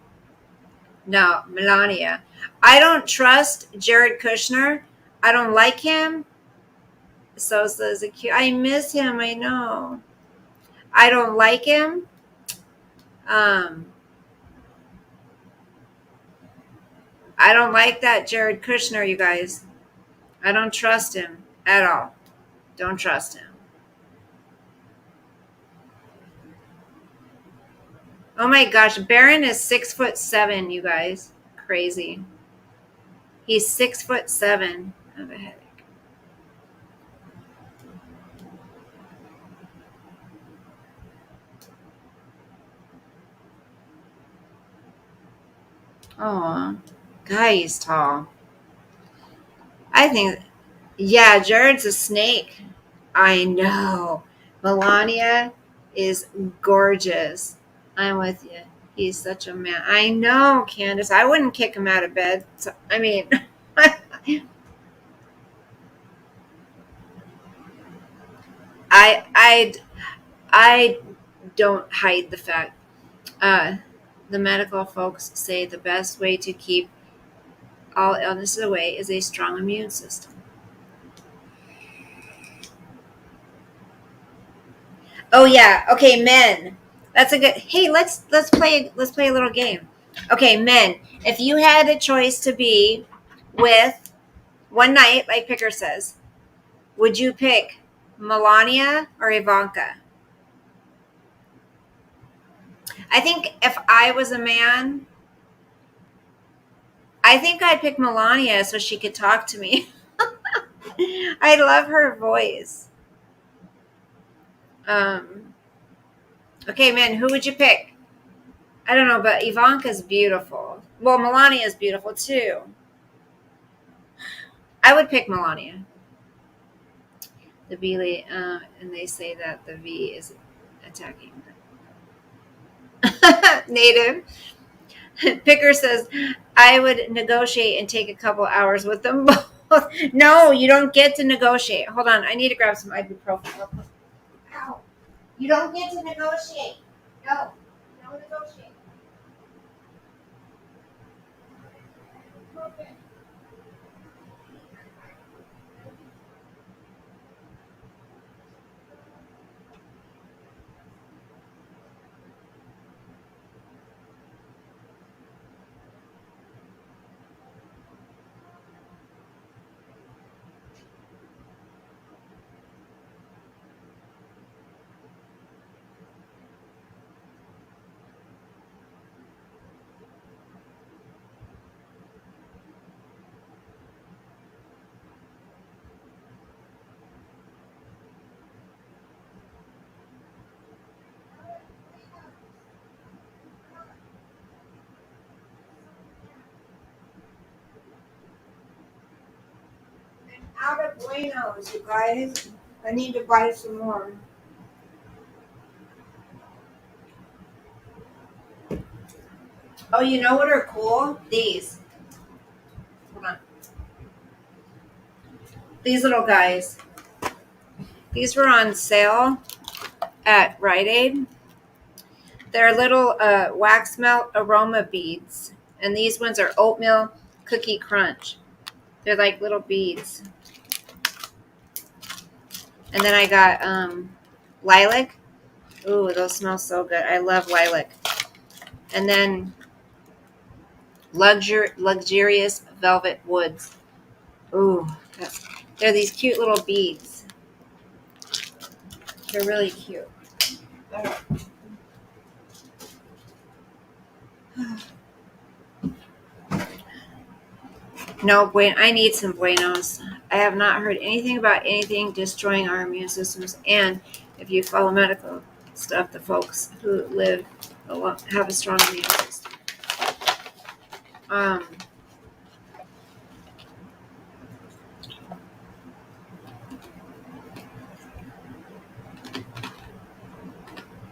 No, Melania. I don't trust Jared Kushner. I don't like him. So says a cute. I miss him. I know. I don't like him. I don't like that Jared Kushner, you guys. I don't trust him at all. Don't trust him. Oh my gosh, Barron is 6'7", you guys. Crazy. He's 6'7". I have a headache. Oh, guy, he's tall. I think, yeah, Jared's a snake. I know. Melania is gorgeous. I'm with you. He's such a man. I know, Candace. I wouldn't kick him out of bed. So, I mean, I don't hide the fact. The medical folks say the best way to keep all illnesses away is a strong immune system. Oh yeah. Okay, men. That's a good. Hey, let's play a little game. Okay, men. If you had a choice to be with one night, like Picker says, would you pick Melania or Ivanka? I think if I was a man, I think I'd pick Melania so she could talk to me. I love her voice. Okay, man, who would you pick? I don't know, but Ivanka's beautiful. Well, Melania's beautiful too. I would pick Melania. The V, and they say that the V is attacking. Native. Picker says, I would negotiate and take a couple hours with them both. No, you don't get to negotiate. Hold on, I need to grab some ibuprofen. Ow. You don't get to negotiate. No, don't negotiate. Okay. out of Buenos, you guys. I need to buy some more. Oh, you know what are cool? These. Hold on. These little guys. These were on sale at Rite Aid. They're little wax melt aroma beads. And these ones are oatmeal cookie crunch. They're like little beads. And then I got lilac. Ooh, those smell so good. I love lilac. And then luxurious velvet woods. Ooh, they're these cute little beads. They're really cute. No, I need some Buenos. I have not heard anything about anything destroying our immune systems. And if you follow medical stuff, the folks who live have a strong immune system.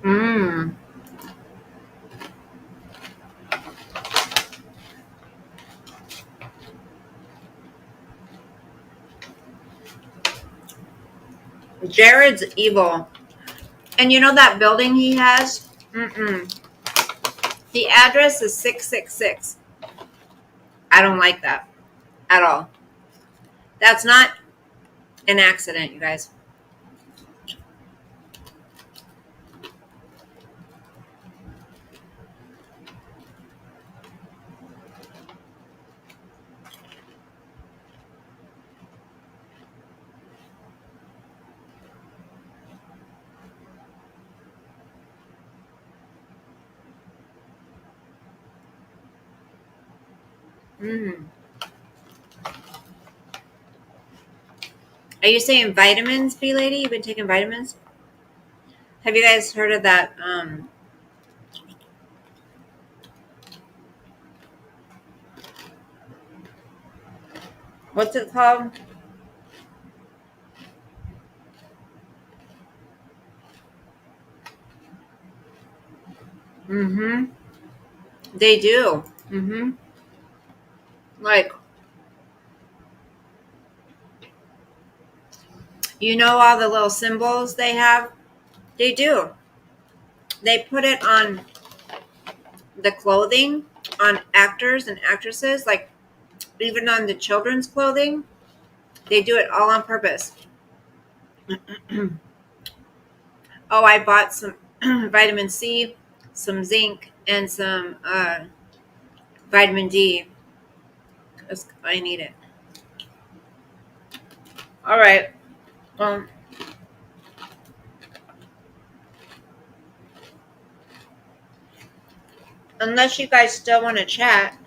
Mmm. Jared's evil. And you know that building he has? The address is 666. I don't like that at all. That's not an accident, you guys. Are you saying vitamins, B lady? You've been taking vitamins? Have you guys heard of that? What's it called? They do. Like, you know all the little symbols they have? They do. They put it on the clothing on actors and actresses, like even on the children's clothing. They do it all on purpose. Oh, I bought some vitamin C, some zinc, and some vitamin D because I need it. All right. Unless you guys still want to chat.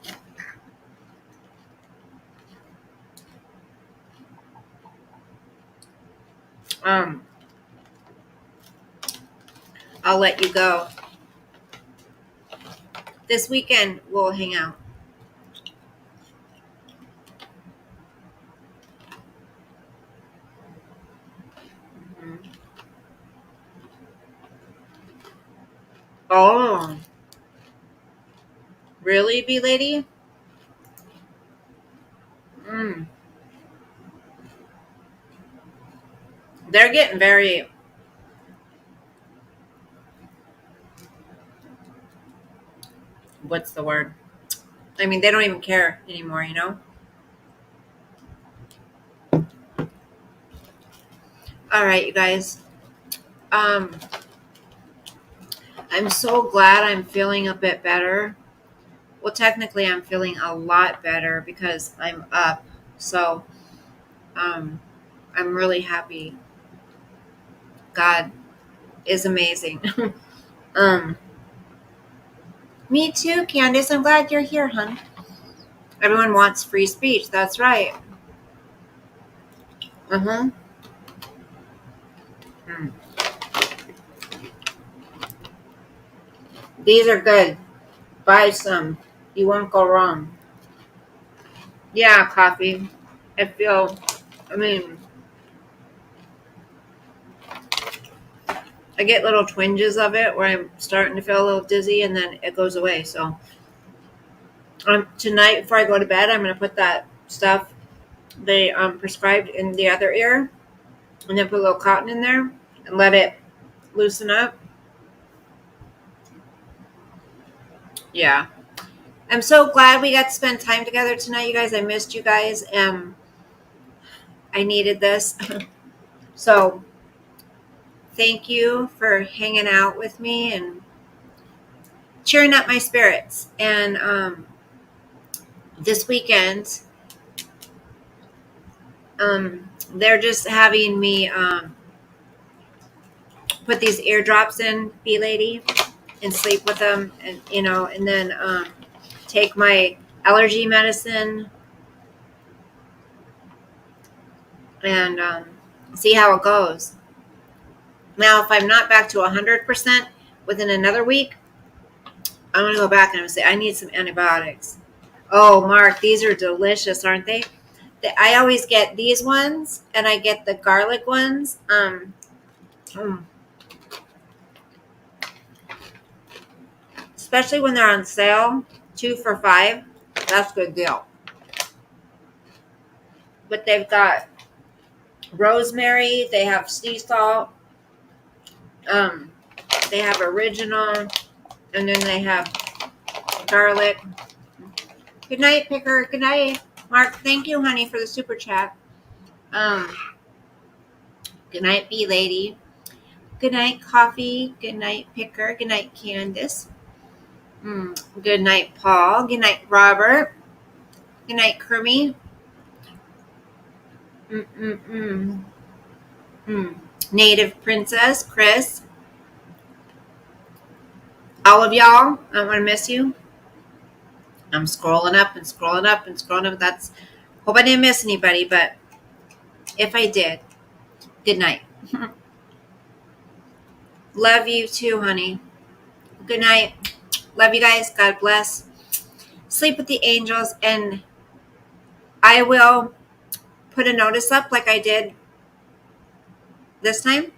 I'll let you go. This weekend we'll hang out. Oh. Really, B lady? They're getting very what's the word? I mean, they don't even care anymore, you know? All right, you guys. I'm so glad I'm feeling a bit better. Well, technically, I'm feeling a lot better because I'm up. So, I'm really happy. God is amazing. Me too, Candace. I'm glad you're here, hon. Everyone wants free speech. That's right. These are good. Buy some. You won't go wrong. Yeah, coffee. I feel I mean, I get little twinges of it where I'm starting to feel a little dizzy and then it goes away. So tonight before I go to bed, I'm going to put that stuff they prescribed in the other ear and then put a little cotton in there and let it loosen up. Yeah. I'm so glad we got to spend time together tonight, you guys. I missed you guys. I needed this. So thank you for hanging out with me and cheering up my spirits. And this weekend, they're just having me put these eardrops in, Bee Lady, and sleep with them, and and then take my allergy medicine and see how it goes. Now, if I'm not back to 100% within another week, I'm going to go back and I'm going to say, I need some antibiotics. Oh, Mark, these are delicious, aren't they? I always get these ones, and I get the garlic ones. Especially when they're on sale, 2 for $5. That's a good deal. But they've got rosemary, they have sea salt, they have original, and then they have garlic. Good night, Picker. Good night, Mark. Thank you, honey, for the super chat. Good night, Bee Lady. Good night, Coffee. Good night, Picker. Good night, Candace. Good night, Paul. Good night, Robert. Good night, Kermie. Native Princess, Chris. All of y'all, I don't want to miss you. I'm scrolling up and scrolling up and scrolling up. Hope I didn't miss anybody, but if I did, good night. Love you too, honey. Good night. Love you guys. God bless. Sleep with the angels, and I will put a notice up like I did this time.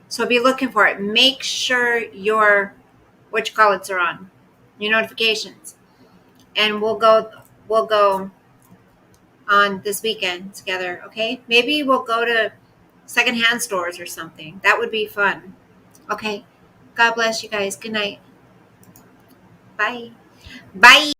So be looking for it. Make sure your are on, your notifications, and we'll go on this weekend together. Okay, maybe we'll go to secondhand stores or something. That would be fun. Okay, God bless you guys. Good night. Bye.